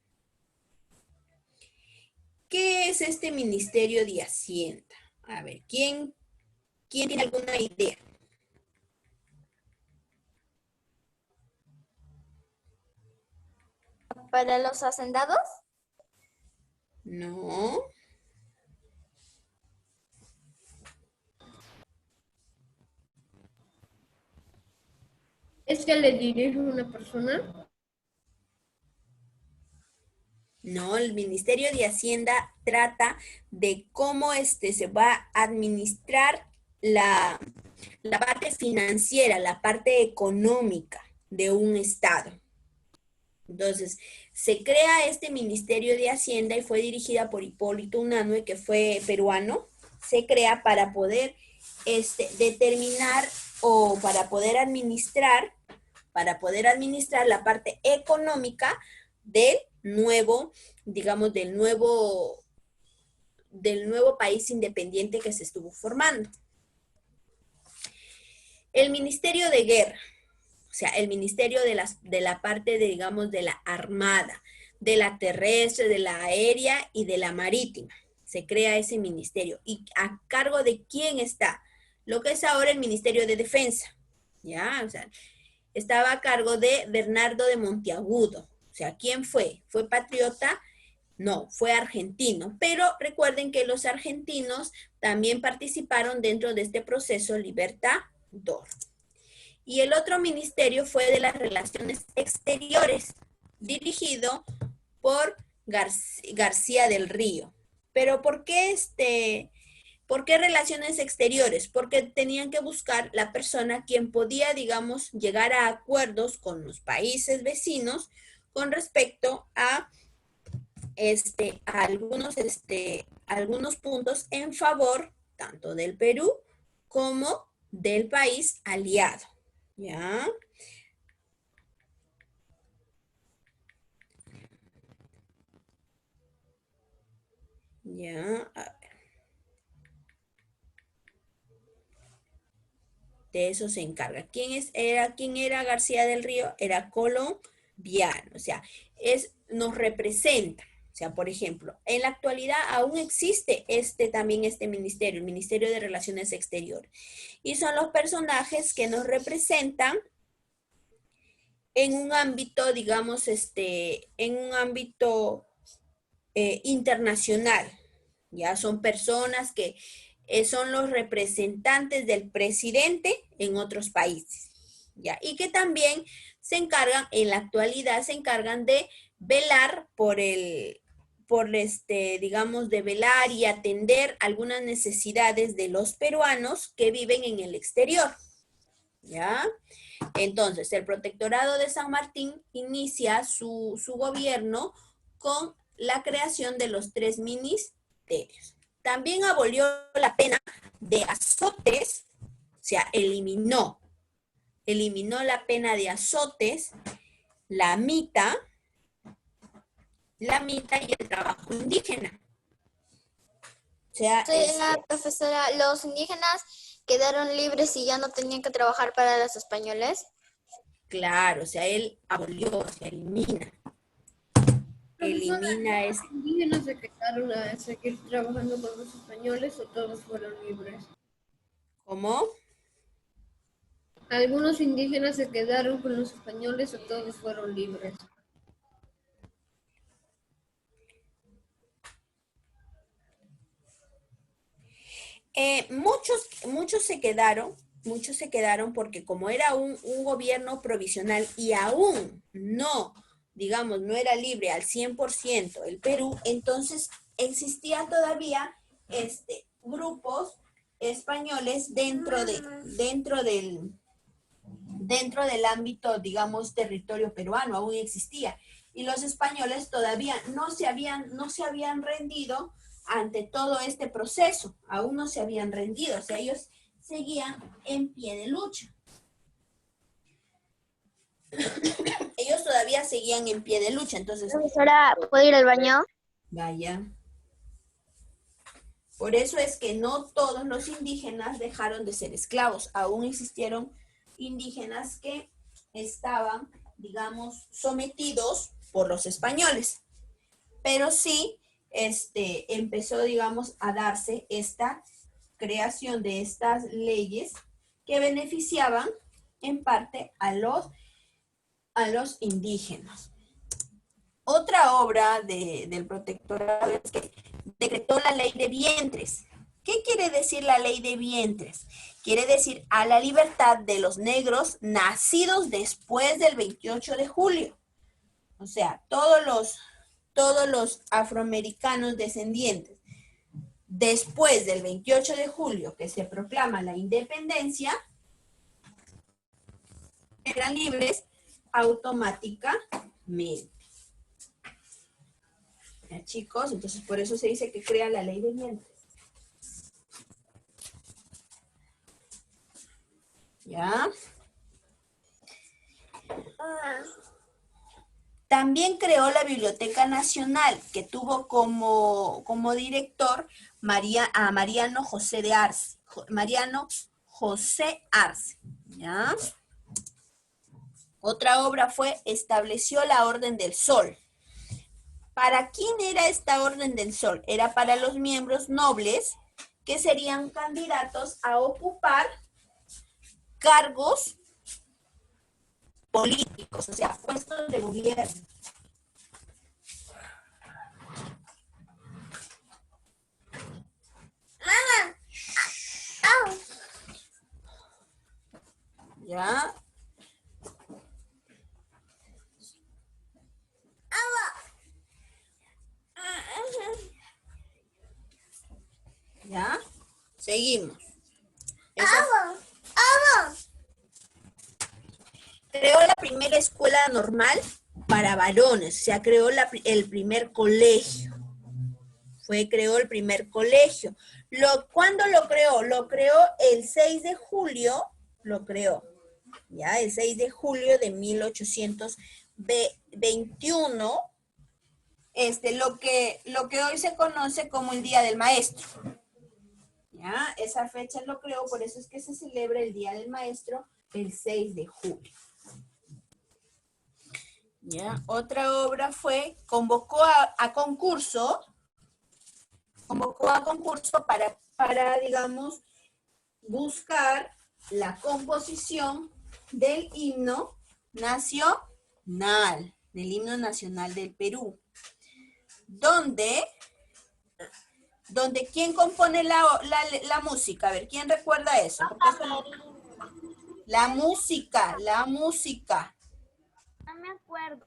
¿Qué es este Ministerio de Hacienda? A ver, ¿quién tiene alguna idea? Para los hacendados. No. ¿Es que le dirige una persona? No, el Ministerio de Hacienda trata de cómo se va a administrar la parte financiera, la parte económica de un estado. Entonces, se crea este Ministerio de Hacienda y fue dirigida por Hipólito Unanue, que fue peruano. Se crea para poder determinar o para poder administrar la parte económica del nuevo, digamos, del nuevo país independiente que se estuvo formando. El Ministerio de Guerra, o sea, el Ministerio de la parte, digamos, de la Armada, de la terrestre, de la aérea y de la marítima. Se crea ese ministerio. ¿Y a cargo de quién está? Lo que es ahora el Ministerio de Defensa. ¿Ya? O sea, estaba a cargo de Bernardo de Monteagudo. O sea, ¿quién fue? ¿Fue patriota? No, fue argentino. Pero recuerden que los argentinos también participaron dentro de este proceso libertador. Y el otro ministerio fue de las Relaciones Exteriores, dirigido por García del Río. Pero ¿por qué Relaciones Exteriores? Porque tenían que buscar la persona quien podía, digamos, llegar a acuerdos con los países vecinos con respecto a algunos puntos en favor tanto del Perú como del país aliado. ¿Ya? Ya, a ver. De eso se encarga. ¿Quién era García del Río? Era colombiano, o sea, nos representa. O sea, por ejemplo, en la actualidad aún existe también este ministerio, el Ministerio de Relaciones Exteriores. Y son los personajes que nos representan en un ámbito, digamos, en un ámbito internacional. Ya son personas que son los representantes del presidente en otros países. ¿Ya? Y que también en la actualidad se encargan de velar digamos, de velar y atender algunas necesidades de los peruanos que viven en el exterior. ¿Ya? Entonces, el Protectorado de San Martín inicia su gobierno con la creación de los 3 ministerios. También abolió la pena de azotes, o sea, eliminó la pena de azotes, la mita y el trabajo indígena. O sea, Profesora, ¿los indígenas quedaron libres y ya no tenían que trabajar para los españoles? claro, o sea, él abolió, o sea, elimina ¿Los indígenas se quedaron a seguir trabajando con los españoles o todos fueron libres? ¿Cómo? ¿Algunos indígenas se quedaron con los españoles o todos fueron libres? Muchos se quedaron porque como era un gobierno provisional y aún no, digamos, no era libre al 100% el Perú, entonces existían todavía grupos españoles dentro del dentro del ámbito, digamos, territorio peruano, aún existía. Y los españoles todavía no se habían rendido ante todo este proceso, aún no se habían rendido, o sea, ellos seguían en pie de lucha. Ellos todavía seguían en pie de lucha, entonces... Profesora, ¿puedo ir al baño? Vaya. Por eso es que no todos los indígenas dejaron de ser esclavos. Aún existieron indígenas que estaban, digamos, sometidos por los españoles. Pero sí empezó, digamos, a darse esta creación de estas leyes que beneficiaban en parte a los indígenas. Otra obra del protectorado es que decretó la ley de vientres. ¿Qué quiere decir la ley de vientres? Quiere decir a la libertad de los negros nacidos después del 28 de julio. O sea, todos los afroamericanos descendientes después del 28 de julio que se proclama la independencia eran libres automáticamente. ¿Ya, chicos? Entonces por eso se dice que crea la ley de vientres. ¿Ya? También creó la Biblioteca Nacional, que tuvo como director a Mariano José de Arce. Mariano José Arce. ¿Ya? Otra obra fue Estableció la Orden del Sol. ¿Para quién era esta Orden del Sol? Era para los miembros nobles que serían candidatos a ocupar cargos políticos, o sea, puestos de gobierno. ¿Ya? ¿Ya? Seguimos. Creó la primera escuela normal para varones, o sea, creó el primer colegio. Creó el primer colegio. ¿Cuándo lo creó? Lo creó el 6 de julio, ¿ya? El 6 de julio de 1821, lo que hoy se conoce como el Día del Maestro. ¿Ya? Esa fecha lo creó, por eso es que se celebra el Día del Maestro el 6 de julio. ¿Ya? Otra obra fue, convocó a concurso para, digamos, buscar la composición del himno nacional, del Perú. Donde ¿quién compone la música? A ver, ¿quién recuerda eso? La música. No me acuerdo.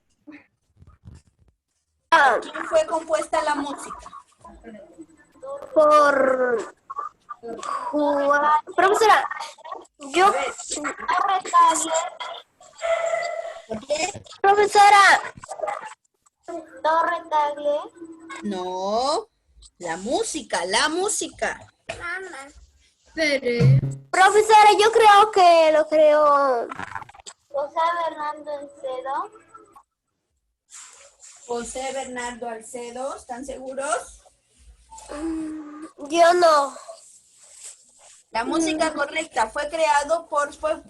¿Quién fue compuesta la música? Por Juan. Profesora, yo. ¿Qué? Profesora. Torre Tagle. No, la música. Pere. Profesora, yo creo que lo creó. José Bernardo Encedo. José Bernardo Alcedo, ¿están seguros? Yo no. La música correcta fue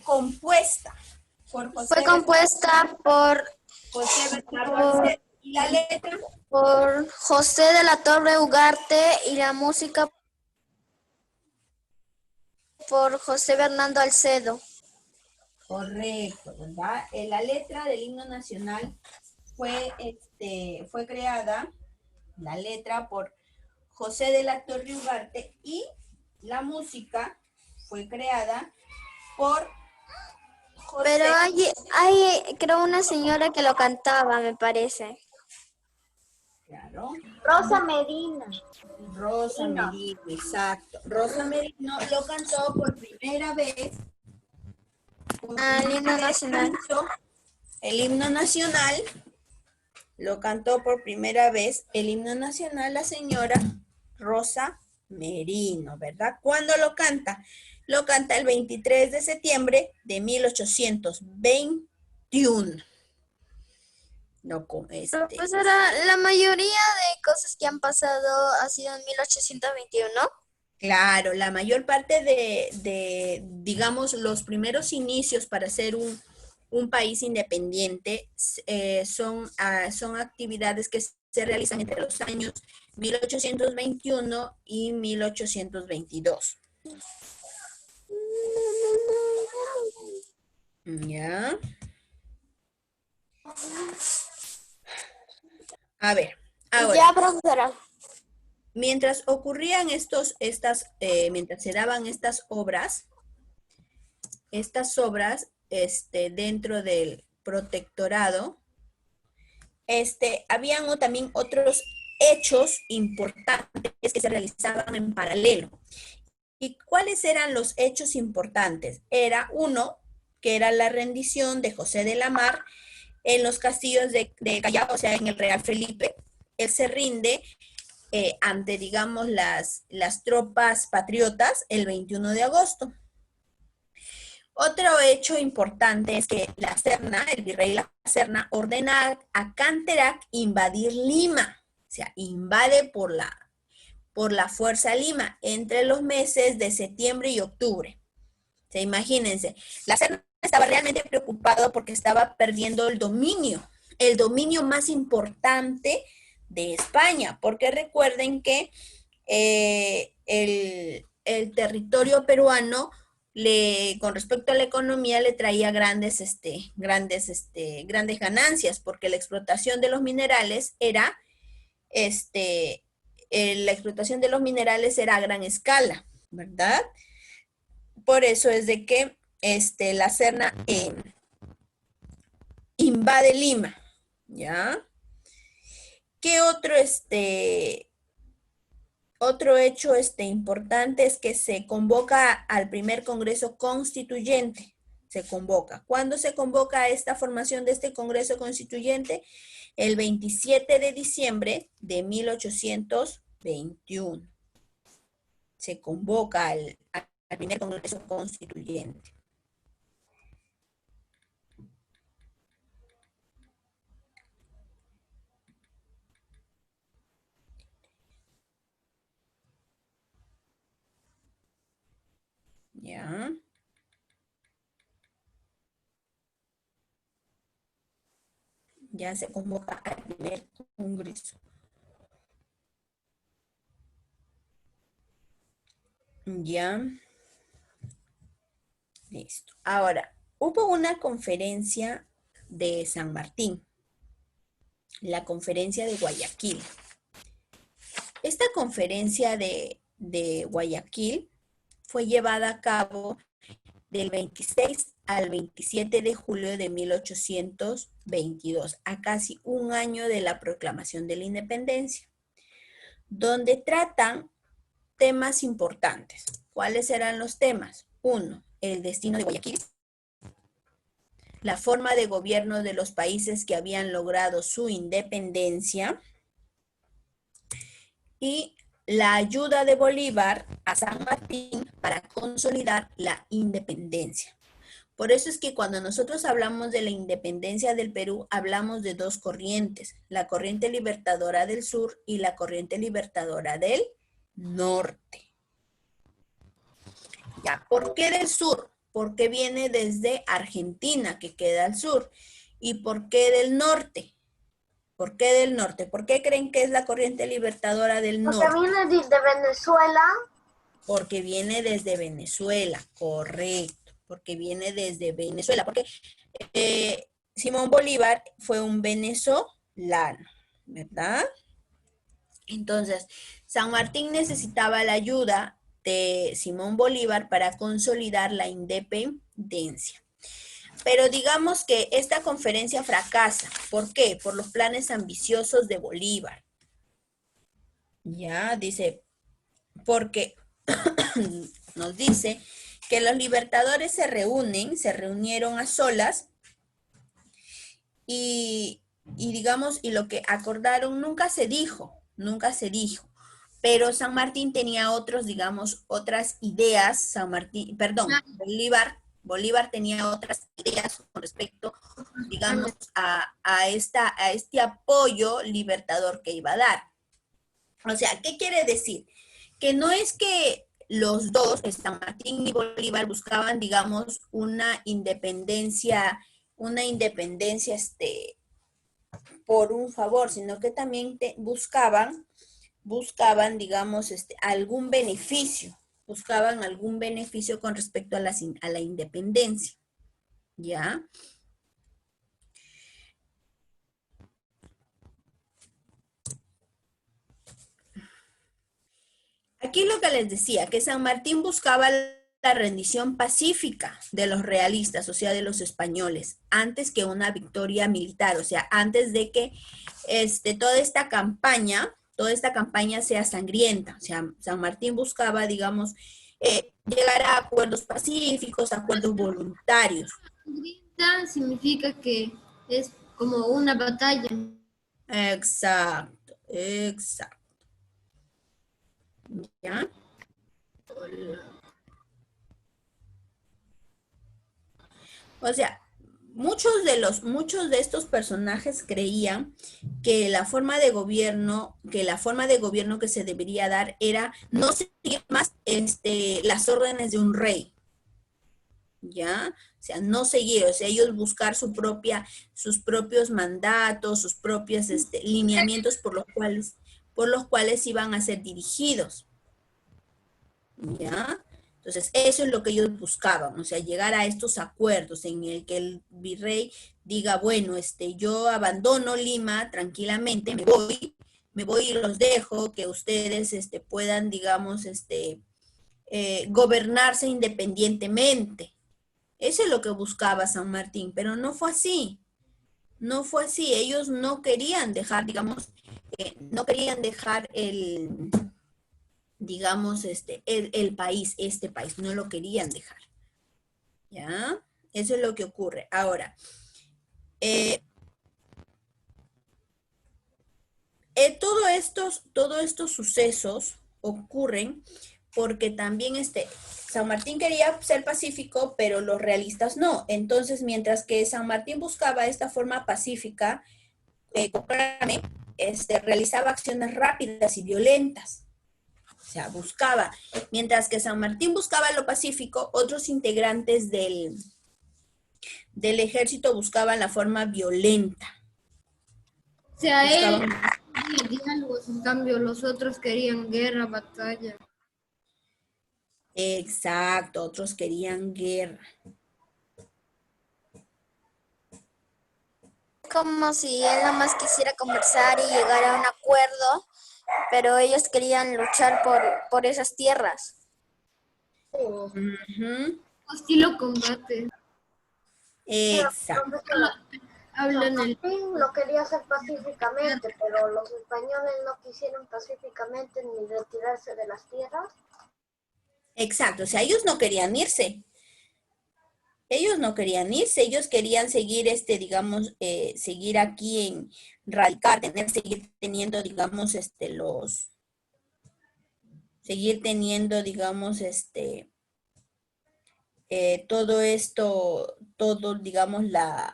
compuesta por José. Fue compuesta por José Bernardo Alcedo. ¿Y la letra? por José de la Torre Ugarte y la música por José Bernardo Alcedo. Correcto, ¿verdad? La letra del himno nacional fue creada, la letra por José de la Torre Ugarte, y la música fue creada por José. Pero hay creo una señora que lo cantaba, me parece. Claro. Rosa Medina. Rosa Merino, exacto. Rosa Merino lo cantó por primera vez El himno nacional. El himno nacional lo cantó por primera vez, el himno nacional, la señora Rosa Merino, ¿verdad? ¿Cuándo lo canta? Lo canta el 23 de septiembre de 1821. No, Profesora, la mayoría de cosas que han pasado ha sido en 1821. Claro, la mayor parte digamos, los primeros inicios para ser un país independiente son actividades que se realizan entre los años 1821 y 1822. ¿Ya? A ver, ahora. Ya, profesora. Mientras ocurrían mientras se daban estas obras dentro del protectorado, habían también otros hechos importantes que se realizaban en paralelo. ¿Y cuáles eran los hechos importantes? Era uno, que era la rendición de José de la Mar en los castillos de Callao, o sea, en el Real Felipe. Él se rinde ante, digamos, las tropas patriotas el 21 de agosto. Otro hecho importante es que la Serna, el virrey La Serna, ordena a Canterac invadir Lima. O sea, invade por la fuerza Lima entre los meses de septiembre y octubre. O sea, imagínense, La Serna estaba realmente preocupado porque estaba perdiendo el dominio más importante de España, porque recuerden que el territorio peruano con respecto a la economía le traía grandes ganancias, porque la explotación de los minerales era a gran escala, ¿verdad? Por eso es de que La Serna invade Lima, ¿ya? ¿Qué otro hecho importante es que se convoca al primer Congreso Constituyente? Se convoca. ¿Cuándo se convoca esta formación de este Congreso Constituyente? El 27 de diciembre de 1821. Se convoca al primer Congreso Constituyente. ¿Ya? Ya se convoca al primer Congreso. Ya. Listo. Ahora, hubo una conferencia de San Martín, la conferencia de Guayaquil. Esta conferencia de Guayaquil fue llevada a cabo del 26 al 27 de julio de 1822, a casi un año de la proclamación de la independencia, donde tratan temas importantes. ¿Cuáles eran los temas? 1. El destino de Guayaquil. La forma de gobierno de los países que habían logrado su independencia. Y la ayuda de Bolívar a San Martín para consolidar la independencia. Por eso es que cuando nosotros hablamos de la independencia del Perú, hablamos de dos corrientes, la corriente libertadora del sur y la corriente libertadora del norte. Ya, ¿por qué del sur? Porque viene desde Argentina, que queda al sur. ¿Y por qué del norte? ¿Por qué del norte? ¿Por qué creen que es la corriente libertadora del norte? Porque viene desde Venezuela. Porque viene desde Venezuela, correcto. Porque viene desde Venezuela. Porque Simón Bolívar fue un venezolano, ¿verdad? Entonces, San Martín necesitaba la ayuda de Simón Bolívar para consolidar la independencia. Pero digamos que esta conferencia fracasa. ¿Por qué? Por los planes ambiciosos de Bolívar. Ya, dice, porque nos dice que los libertadores se reunieron a solas y digamos, y lo que acordaron nunca se dijo, pero San Martín tenía otras ideas, Bolívar tenía otras ideas con respecto, digamos, a este apoyo libertador que iba a dar. O sea, ¿qué quiere decir? Que no es que los dos, San Martín y Bolívar, buscaban, digamos, una independencia, por un favor, sino que también buscaban, digamos, algún beneficio, con respecto a la independencia, ¿ya? Aquí lo que les decía, que San Martín buscaba la rendición pacífica de los realistas, o sea, de los españoles, antes que una victoria militar, o sea, antes de que toda esta campaña sea sangrienta. O sea, San Martín buscaba, digamos, llegar a acuerdos pacíficos, acuerdos voluntarios. Sangrienta significa que es como una batalla. Exacto. ¿Ya? O sea, muchos de estos personajes creían que la forma de gobierno que se debería dar era no seguir más las órdenes de un rey. ¿Ya? O sea, no seguir, o sea, ellos buscar sus propios mandatos, sus propios lineamientos por los cuales iban a ser dirigidos. ¿Ya? Entonces, eso es lo que ellos buscaban, o sea, llegar a estos acuerdos en el que el virrey diga, bueno, yo abandono Lima tranquilamente, me voy y los dejo, que ustedes puedan, digamos, gobernarse independientemente. Eso es lo que buscaba San Martín, pero no fue así. No fue así. Ellos no querían dejar, digamos, no querían dejar digamos, el país, este país, no lo querían dejar. ¿Ya? Eso es lo que ocurre. Ahora, todos estos sucesos ocurren porque también San Martín quería ser pacífico, pero los realistas no. Entonces, mientras que San Martín buscaba esta forma pacífica, Cochrane realizaba acciones rápidas y violentas. O sea, buscaba. Mientras que San Martín buscaba lo pacífico, otros integrantes del ejército buscaban la forma violenta. O sea, él quería diálogos, en cambio los otros querían guerra, batalla. Exacto, otros querían guerra. Como si él nada más quisiera conversar y llegar a un acuerdo, pero ellos querían luchar por esas tierras. Uh-huh. Estilo combate. Exacto. Hablan el... Martín lo quería hacer pacíficamente, pero los españoles no quisieron pacíficamente ni retirarse de las tierras. Exacto, o sea, ellos no querían irse. Ellos querían seguir, digamos, seguir aquí radicar, seguir teniendo, digamos, seguir teniendo, digamos, todo esto, digamos, a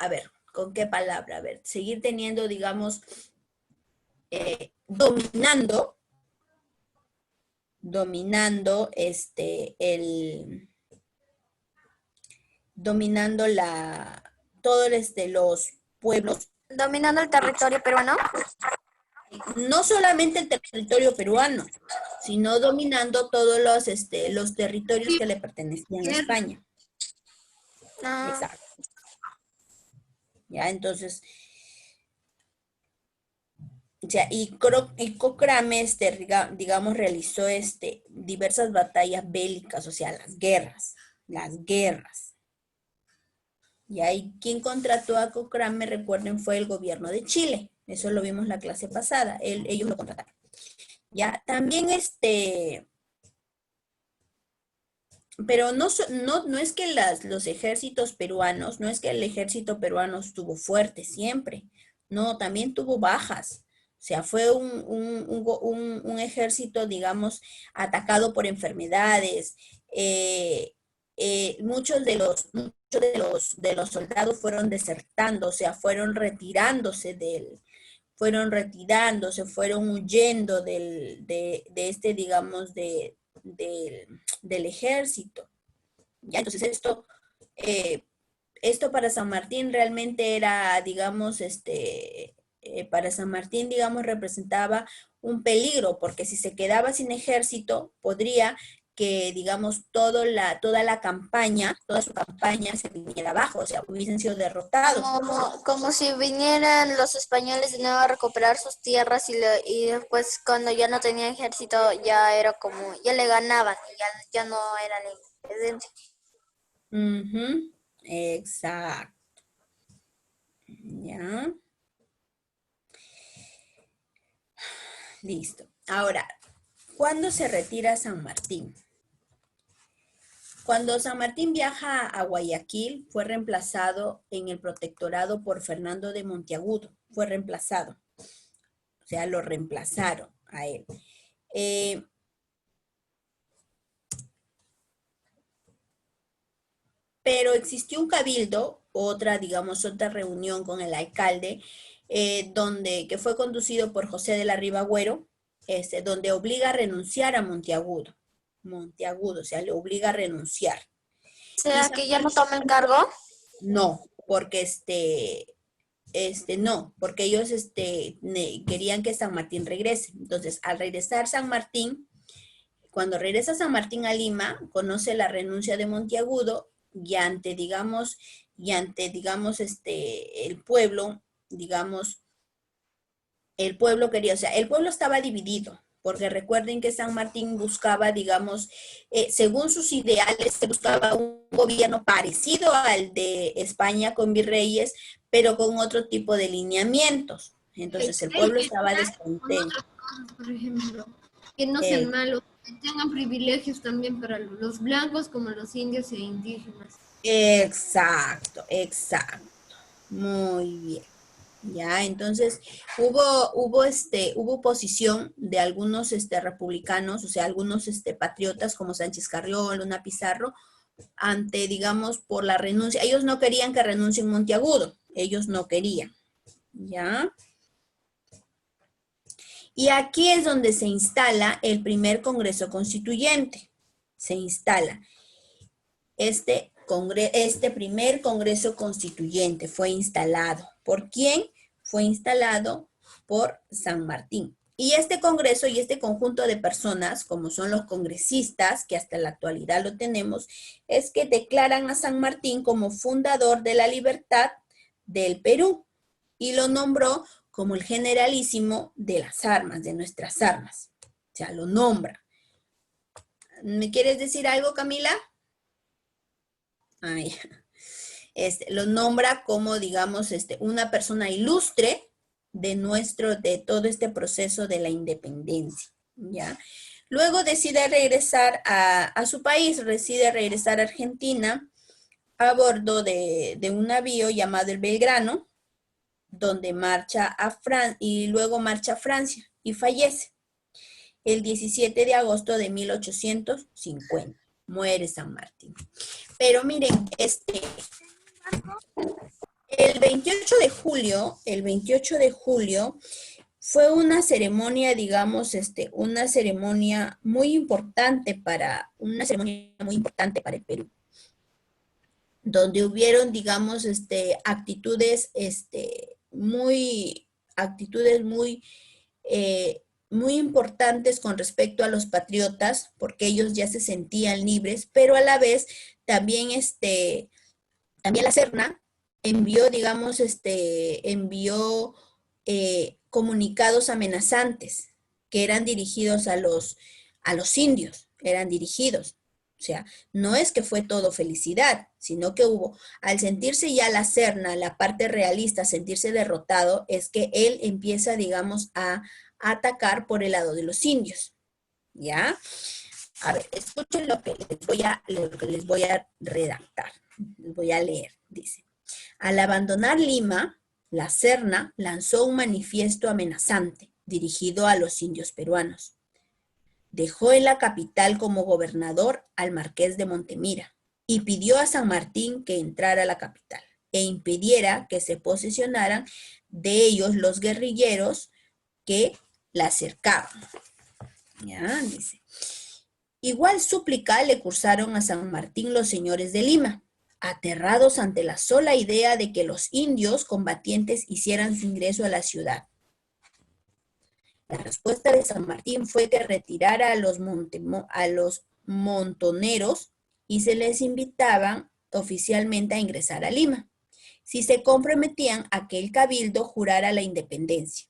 ver, ¿con qué palabra? A ver, seguir teniendo, digamos, dominando todos los pueblos. Dominando el territorio peruano. No solamente el territorio peruano, sino dominando todos los territorios que le pertenecían a España. Exacto. Ya, entonces, ya, y Cochrane, digamos, realizó diversas batallas bélicas, o sea, las guerras. Y ahí quien contrató a Cochrane, recuerden, fue el gobierno de Chile. Eso lo vimos la clase pasada. Ellos lo contrataron. Ya, también pero no es que los ejércitos peruanos, no es que el ejército peruano estuvo fuerte siempre, no, también tuvo bajas. O sea, fue un ejército, digamos, atacado por enfermedades. eh, muchos de los soldados fueron desertando, o sea, fueron retirándose, fueron huyendo de este, digamos, del ejército. ¿Ya? Entonces eh, esto para San Martín realmente era, digamos, para San Martín, digamos, representaba un peligro, porque si se quedaba sin ejército, podría que, digamos, toda la campaña, toda su campaña se viniera abajo, o sea, hubiesen sido derrotados. Como si vinieran los españoles de nuevo a recuperar sus tierras y después cuando ya no tenían ejército ya era como, ya le ganaban y ya no era la independencia. Ujú, exacto. Ya. Listo. Ahora, ¿cuándo se retira San Martín? Cuando San Martín viaja a Guayaquil, fue reemplazado en el protectorado por Fernando de Monteagudo. Fue reemplazado. O sea, lo reemplazaron a él. Pero existió un cabildo, otra reunión con el alcalde, que fue conducido por José de la Riva Agüero, donde obliga a renunciar a Monteagudo. Monteagudo, o sea, le obliga a renunciar. ¿Será que ya no toma el cargo? No, porque no, porque ellos querían que San Martín regrese. Entonces, al regresar San Martín, cuando regresa San Martín a Lima, conoce la renuncia de Monteagudo y digamos, el pueblo quería, o sea, el pueblo estaba dividido, porque recuerden que San Martín buscaba, digamos, según sus ideales, se buscaba un gobierno parecido al de España con virreyes, pero con otro tipo de lineamientos. Entonces el pueblo estaba descontento. Por ejemplo, que no Eh, sean malos, que tengan privilegios también para los blancos como los indios e indígenas. exacto, exacto. Muy bien. Ya, entonces hubo oposición de algunos republicanos, o sea, algunos patriotas como Sánchez Carrión, Luna Pizarro, ante, digamos, por la renuncia. Ellos no querían que renuncien Monteagudo, ellos no querían, ¿ya? Y aquí es donde se instala el primer Congreso Constituyente. Se instala este primer Congreso Constituyente fue instalado. ¿Por quién? Fue instalado por San Martín. Y este Congreso y este conjunto de personas, como son los congresistas, que hasta la actualidad lo tenemos, es que declaran a San Martín como fundador de la libertad del Perú y lo nombró como el generalísimo de las armas, de nuestras armas. O sea, lo nombra. ¿Me quieres decir algo, Camila? Ay, lo nombra como, digamos, una persona ilustre de todo este proceso de la independencia, ¿ya? Luego decide regresar a su país, decide regresar a Argentina a bordo de un navío llamado el Belgrano, donde y luego marcha a Francia y fallece el 17 de agosto de 1850. Muere San Martín. Pero miren, el 28 de julio fue una ceremonia, digamos, una ceremonia muy importante para el Perú, donde hubieron, digamos, actitudes muy importantes con respecto a los patriotas, porque ellos ya se sentían libres, pero a la vez también también la Serna envió, digamos, comunicados amenazantes que eran dirigidos a los indios, eran dirigidos. O sea, no es que fue todo felicidad, sino que al sentirse ya la Serna, la parte realista, sentirse derrotado, es que él empieza, digamos, a atacar por el lado de los indios, ¿ya? A ver, escuchen lo que les voy a redactar, les voy a leer, dice. Al abandonar Lima, la Serna lanzó un manifiesto amenazante dirigido a los indios peruanos. Dejó en la capital como gobernador al marqués de Montemira y pidió a San Martín que entrara a la capital e impidiera que se posesionaran de ellos los guerrilleros que la cercaban. Ya, dice. Igual súplica le cursaron a San Martín los señores de Lima, aterrados ante la sola idea de que los indios combatientes hicieran su ingreso a la ciudad. La respuesta de San Martín fue que retirara a los montoneros y se les invitaban oficialmente a ingresar a Lima, si se comprometían a que el cabildo jurara la independencia.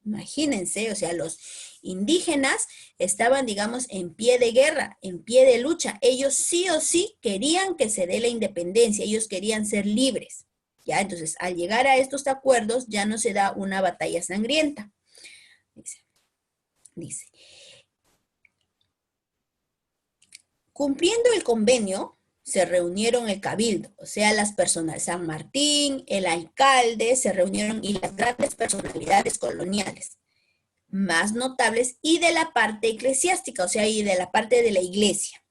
Imagínense, o sea, los indígenas estaban, digamos, en pie de guerra, en pie de lucha. Ellos sí o sí querían que se dé la independencia, ellos querían ser libres. ¿Ya? Entonces, al llegar a estos acuerdos, ya no se da una batalla sangrienta. Dice, cumpliendo el convenio, se reunieron el cabildo, o sea, las personas, San Martín, el alcalde, se reunieron y las grandes personalidades coloniales más notables y de la parte eclesiástica, o sea, y de la parte de la iglesia,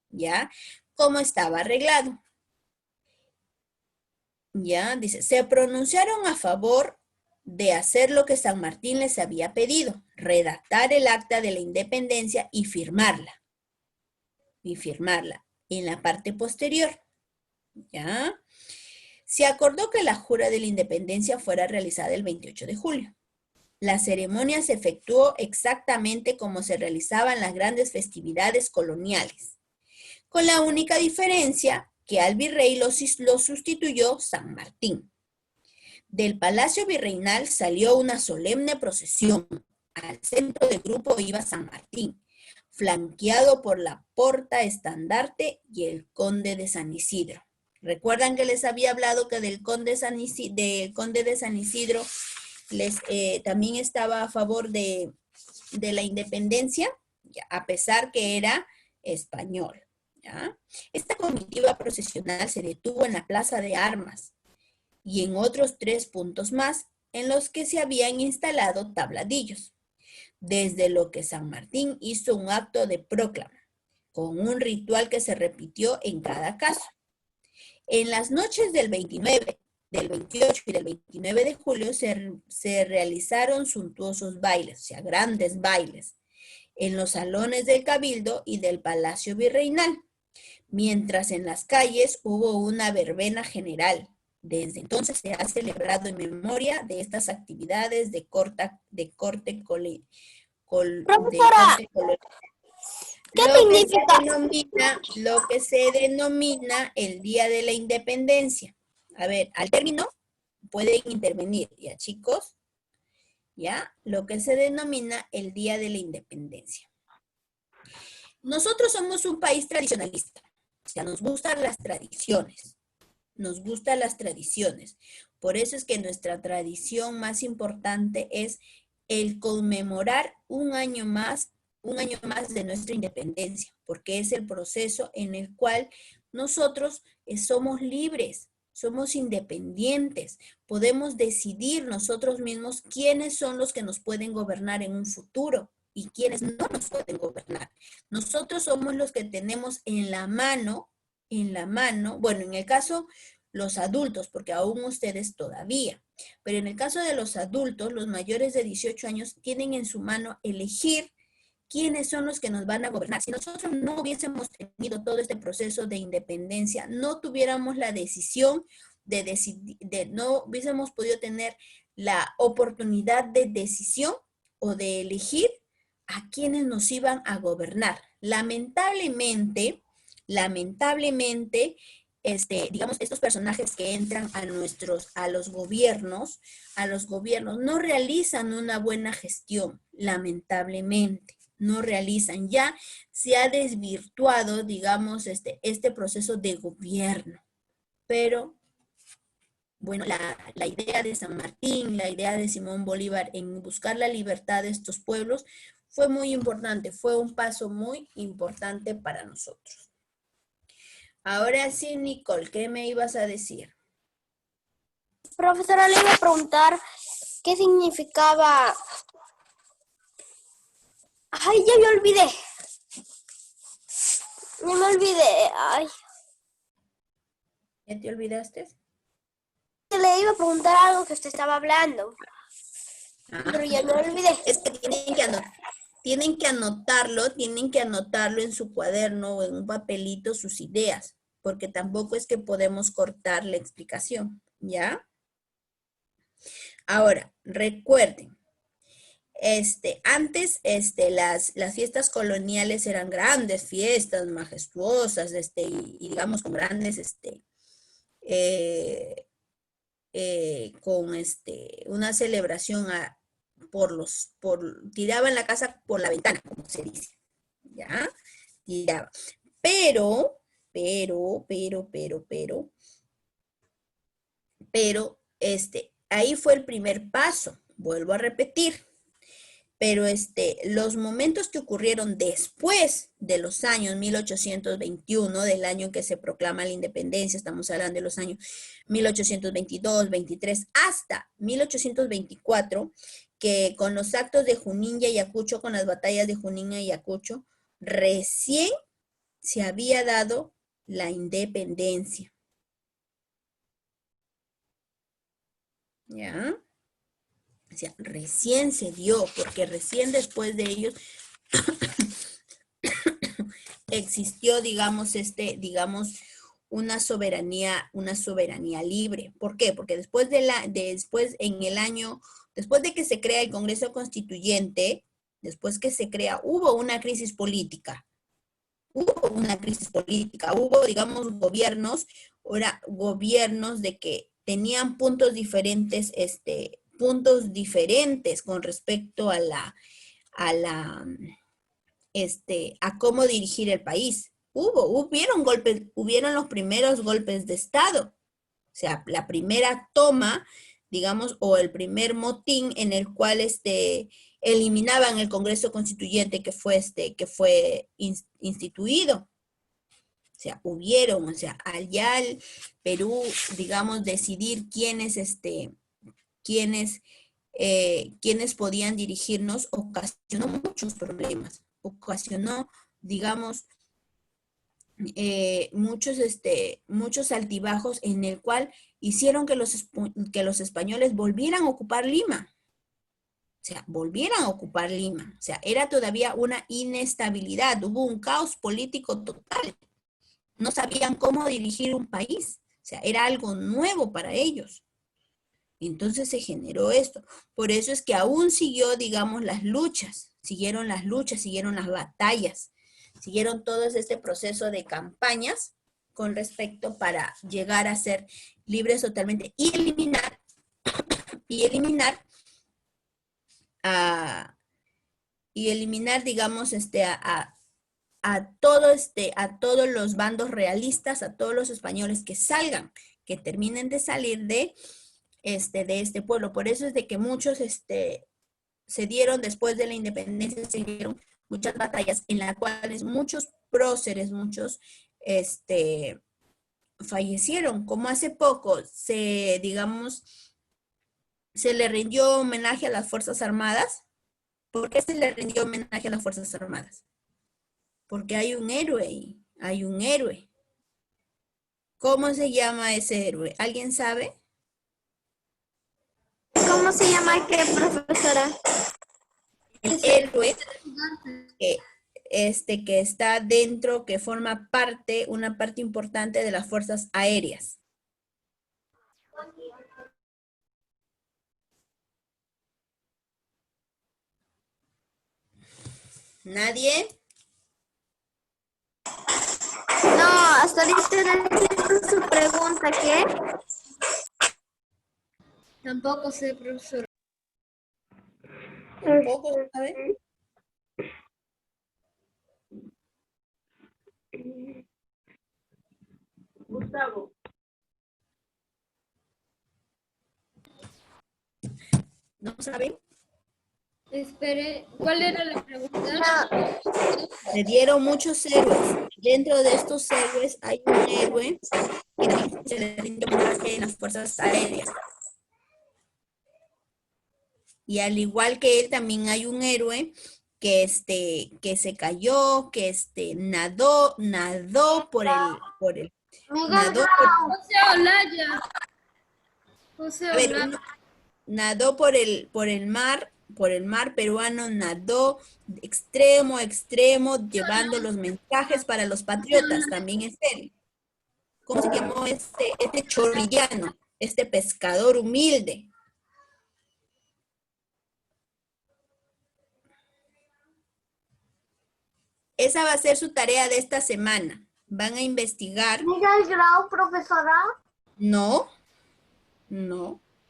¿ya? ¿Cómo estaba arreglado? ¿Ya? Dice, se pronunciaron a favor de hacer lo que San Martín les había pedido, redactar el acta de la independencia y firmarla. En la parte posterior, ¿ya? Se acordó que la jura de la independencia fuera realizada el 28 de julio. La ceremonia se efectuó exactamente como se realizaban las grandes festividades coloniales, con la única diferencia que al virrey lo sustituyó San Martín. Del Palacio Virreinal salió una solemne procesión. Al centro del grupo iba San Martín, flanqueado por la porta estandarte y el conde de San Isidro. ¿Recuerdan que les había hablado que del conde de San Isidro también estaba a favor de la independencia, a pesar que era español? ¿Ya? Esta comitiva procesional se detuvo en la Plaza de Armas y en otros 3 puntos más en los que se habían instalado tabladillos, desde lo que San Martín hizo un acto de proclama, con un ritual que se repitió en cada caso. En las noches del 29, del 28 y del 29 de julio se realizaron suntuosos bailes, o sea, grandes bailes, en los salones del Cabildo y del Palacio Virreinal, mientras en las calles hubo una verbena general. Desde entonces se ha celebrado en memoria de estas actividades de corte Profesora, ¿qué significa? Lo que se denomina el Día de la Independencia. A ver, al término pueden intervenir, ¿ya, chicos? ¿Ya? Lo que se denomina el Día de la Independencia. Nosotros somos un país tradicionalista, o sea, nos gustan las tradiciones. Nos gustan las tradiciones. Por eso es que nuestra tradición más importante es el conmemorar un año más de nuestra independencia, porque es el proceso en el cual nosotros somos libres, somos independientes, podemos decidir nosotros mismos quiénes son los que nos pueden gobernar en un futuro y quiénes no nos pueden gobernar. Nosotros somos los que tenemos en la mano, bueno, en el caso los adultos, porque aún ustedes todavía, pero en el caso de los adultos, los mayores de 18 años tienen en su mano elegir quiénes son los que nos van a gobernar. Si nosotros no hubiésemos tenido todo este proceso de independencia, no tuviéramos la decisión no hubiésemos podido tener la oportunidad de decisión o de elegir a quienes nos iban a gobernar. Lamentablemente, digamos, estos personajes que entran a los gobiernos no realizan una buena gestión, lamentablemente. No realizan, ya se ha desvirtuado, digamos, este proceso de gobierno. Pero, bueno, la idea de San Martín, la idea de Simón Bolívar en buscar la libertad de estos pueblos Fue muy importante, fue un paso muy importante para nosotros. Ahora sí, Nicole, ¿qué me ibas a decir? Profesora, le iba a preguntar qué significaba. Ay, ya me olvidé. Ya me olvidé. Ay, ¿Ya te olvidaste? le iba a preguntar algo que usted estaba hablando, pero ya me olvidé. Es que tienen que anotarlo en su cuaderno o en un papelito sus ideas, porque tampoco es que podemos cortar la explicación, ¿ya? Ahora, recuerden, antes, las fiestas coloniales eran grandes fiestas, majestuosas, y digamos con grandes, eh, con una celebración tiraba en la casa por la ventana, como se dice, ¿ya? Tiraba. Pero, ahí fue el primer paso, vuelvo a repetir. Pero los momentos que ocurrieron después de los años 1821, del año en que se proclama la independencia, estamos hablando de los años 1822, 23, hasta 1824, que con los actos de Junín y Ayacucho, con las batallas de Junín y Ayacucho, recién se había dado la independencia. ¿Ya? O sea, recién se dio, porque recién después de ellos existió, digamos, una soberanía libre. ¿Por qué? Porque después de que se crea el Congreso Constituyente, después que se crea, hubo una crisis política. Hubo, digamos, gobiernos de que tenían puntos diferentes con respecto a cómo dirigir el país. Hubieron los primeros golpes de Estado. O sea, la primera toma, digamos, o el primer motín en el cual eliminaban el Congreso Constituyente que fue instituido. O sea, allá el Perú, digamos, decidir quiénes podían dirigirnos, ocasionó muchos problemas, ocasionó, digamos, muchos altibajos en el cual hicieron que los españoles volvieran a ocupar Lima. O sea, volvieran a ocupar Lima. O sea, era todavía una inestabilidad, hubo un caos político total. No sabían cómo dirigir un país. O sea, era algo nuevo para ellos. Entonces se generó esto. Por eso es que aún siguió, digamos, siguieron las batallas, siguieron todo este proceso de campañas con respecto para llegar a ser libres totalmente y eliminar, digamos, a todos los bandos realistas, a todos los españoles que terminen de salir de este pueblo. Por eso es de que muchos se dieron después de la independencia, se dieron muchas batallas en las cuales muchos próceres, muchos fallecieron. Como hace poco se le rindió homenaje a las Fuerzas Armadas. ¿Por qué se le rindió homenaje a las Fuerzas Armadas? Porque hay un héroe, hay un héroe. ¿Cómo se llama ese héroe? ¿Alguien sabe? ¿Cómo se llama qué, profesora? El héroe que está dentro, que forma una parte importante de las fuerzas aéreas. ¿Nadie? No, hasta ahorita no entiendo su pregunta, ¿qué? Tampoco sé, profesor. ¿Tampoco sabe? Gustavo. ¿No saben? Espere, ¿cuál era la pregunta? Le dieron muchos héroes. Dentro de estos héroes hay un héroe que también se le rinde homenaje en las fuerzas aéreas. Y al igual que él, también hay un héroe que se cayó, que nadó Miguel nadó Grau. José Olaya. José a ver, Olaya. nadó por el mar peruano, nadó de extremo a extremo, llevando los mensajes para los patriotas, también es él. ¿Cómo se llamó este chorrillano, este pescador humilde? Esa va a ser su tarea de esta semana. Van a investigar. Miguel Grau, profesora. No.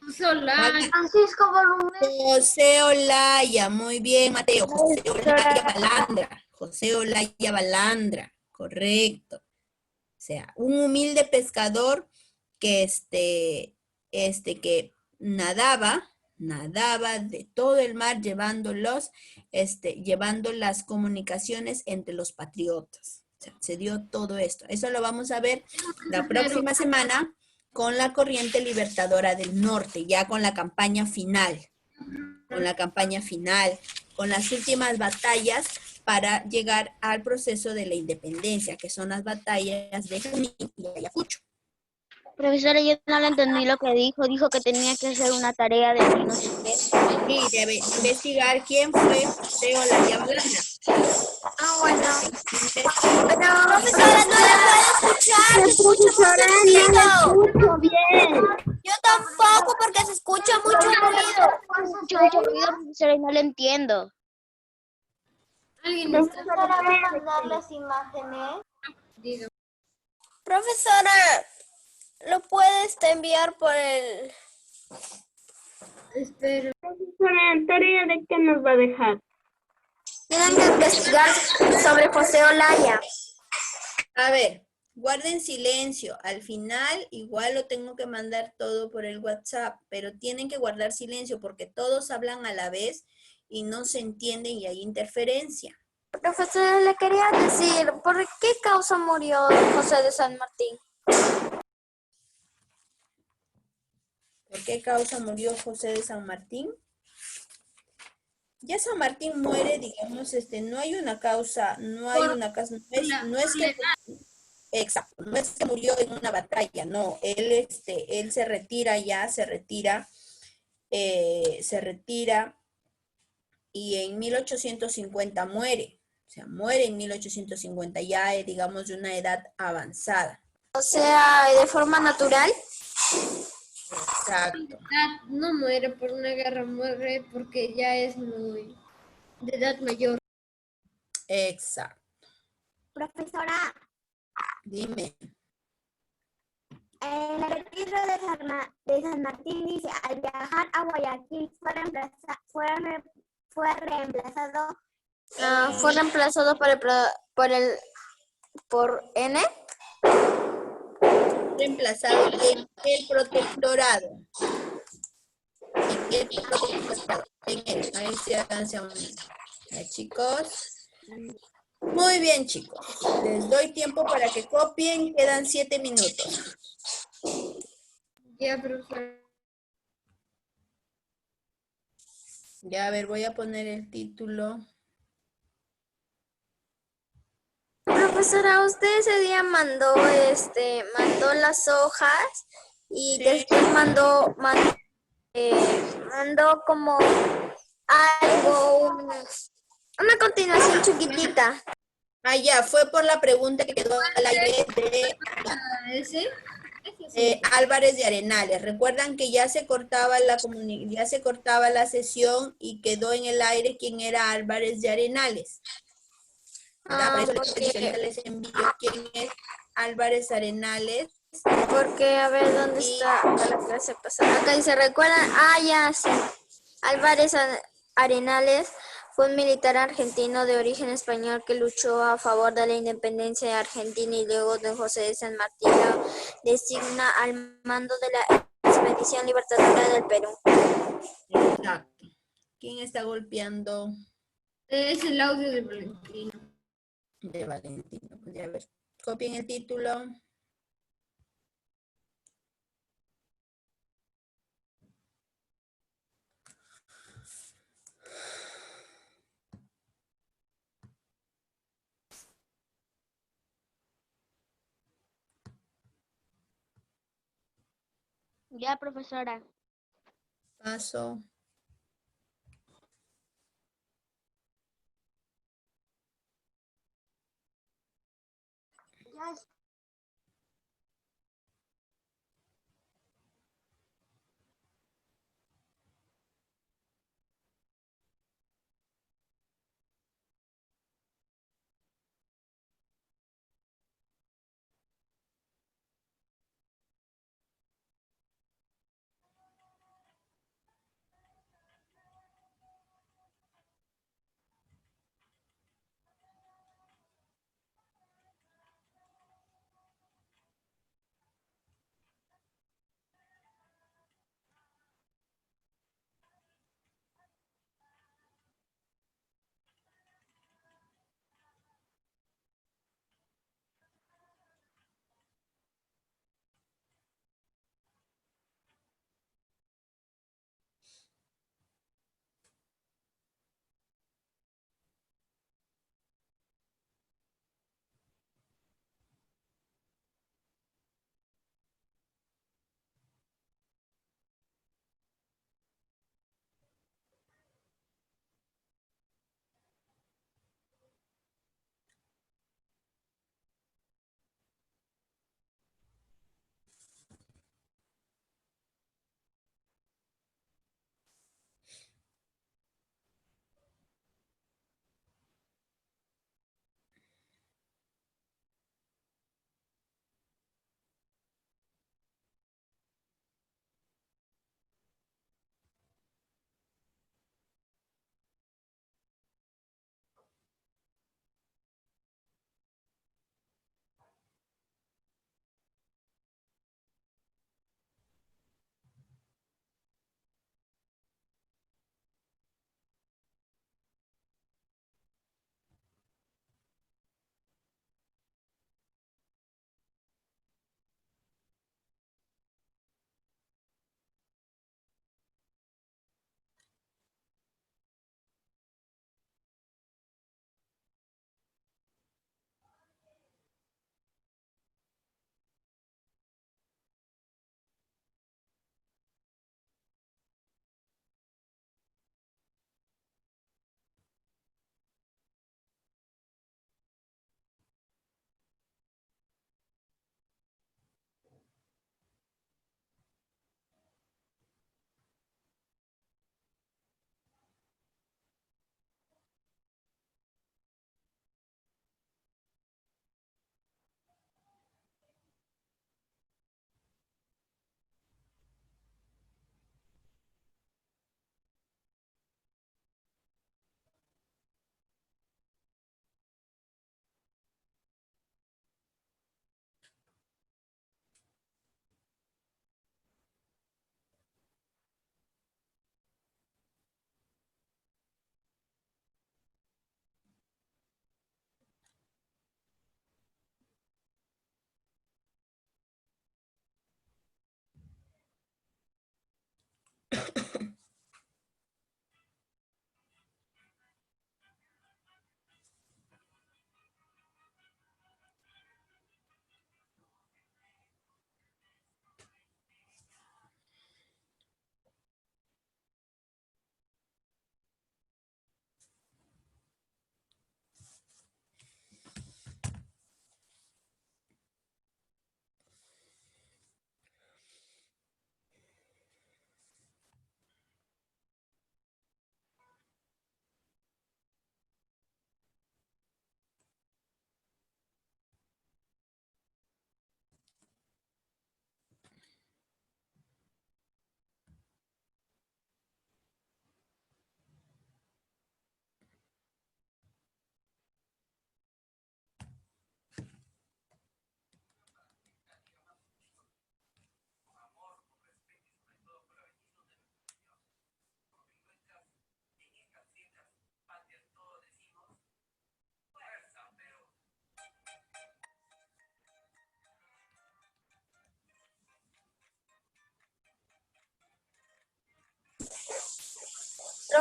José Olaya. Francisco Volumen. José Olaya, muy bien, Mateo. José Olaya Balandra. José Olaya Balandra, correcto. O sea, un humilde pescador que que nadaba de todo el mar llevando las comunicaciones entre los patriotas. O sea, se dio todo esto. Eso lo vamos a ver la próxima semana con la corriente libertadora del norte, ya con la campaña final, con las últimas batallas para llegar al proceso de la independencia, que son las batallas de Junín y de Ayacucho. Profesora, yo no le entendí lo que dijo. Dijo que tenía que hacer una tarea de no sé qué. Sí, debe investigar quién fue José Olaya Balandra. Bueno. Pero, profesora, no le puedo escuchar. Se escucha mucho ruido. Yo tampoco, porque se escucha mucho ruido, profesora, y no le entiendo. ¿Alguien me está Profesora, ¿voy a mandar las imágenes? Diga. Profesora, ¿lo puedes enviar por el...? Espero. ¿Tarea de qué nos va a dejar? Tienen que investigar sobre José Olaya. A ver, guarden silencio. Al final igual lo tengo que mandar todo por el WhatsApp, pero tienen que guardar silencio porque todos hablan a la vez y no se entienden y hay interferencia. Profesora, le quería decir, ¿por qué causa murió José de San Martín? ¿Por qué causa murió José de San Martín? Ya San Martín muere, digamos, no hay una causa, no es que murió en una batalla, no, él se retira y en 1850 muere, o sea, muere en 1850 ya, digamos, de una edad avanzada. O sea, de forma natural. Exacto. No muere por una guerra, muere porque ya es muy de edad mayor. Exacto. Profesora, Dime. el registro de San Martín dice, al viajar a Guayaquil fue reemplazado Fue reemplazado por N. Reemplazado en el protectorado. Ahí se hace un... chicos. Muy bien, chicos. Les doy tiempo para que copien. Quedan 7 minutos. Ya, profesora. Ya, a ver, voy a poner el título. Profesora, usted ese día mandó las hojas y Sí. después mandó como algo, una continuación chiquitita. Ah, ya, fue por la pregunta que quedó al aire de ¿Ese? Sí. Álvarez de Arenales. Recuerdan que ya se cortaba la sesión y quedó en el aire quién era Álvarez de Arenales. Por eso les envío quién es Álvarez Arenales. Porque, a ver, ¿dónde está la clase pasada? Acá dice, ¿recuerdan? Ah, ya, sí. Álvarez Arenales fue un militar argentino de origen español que luchó a favor de la independencia de Argentina y luego de José de San Martín lo designa al mando de la expedición libertadora del Perú. Exacto. ¿Quién está golpeando? Es el audio de Valentino. De Valentino. Pues ya ver. Copien el título. Ya, profesora. Paso. Ya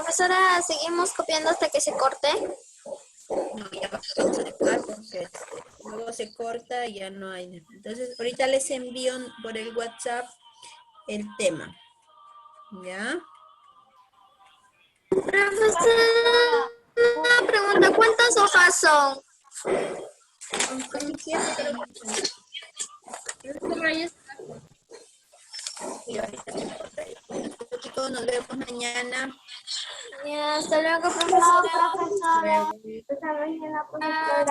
profesora, ¿seguimos copiando hasta que se corte? No, ya vamos a dejar porque luego se corta y ya no hay. Entonces, ahorita les envío por el WhatsApp el tema. ¿Ya? Profesora, una pregunta, ¿cuántas hojas son? Casi siempre y ahorita se corta. Chicos, nos vemos mañana. Ya, hasta luego, profesora. Profesora. Hasta mañana, profesora.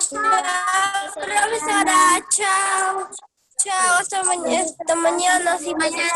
Chao, profesora, chao. Chao, hasta mañana. Sí, mañana.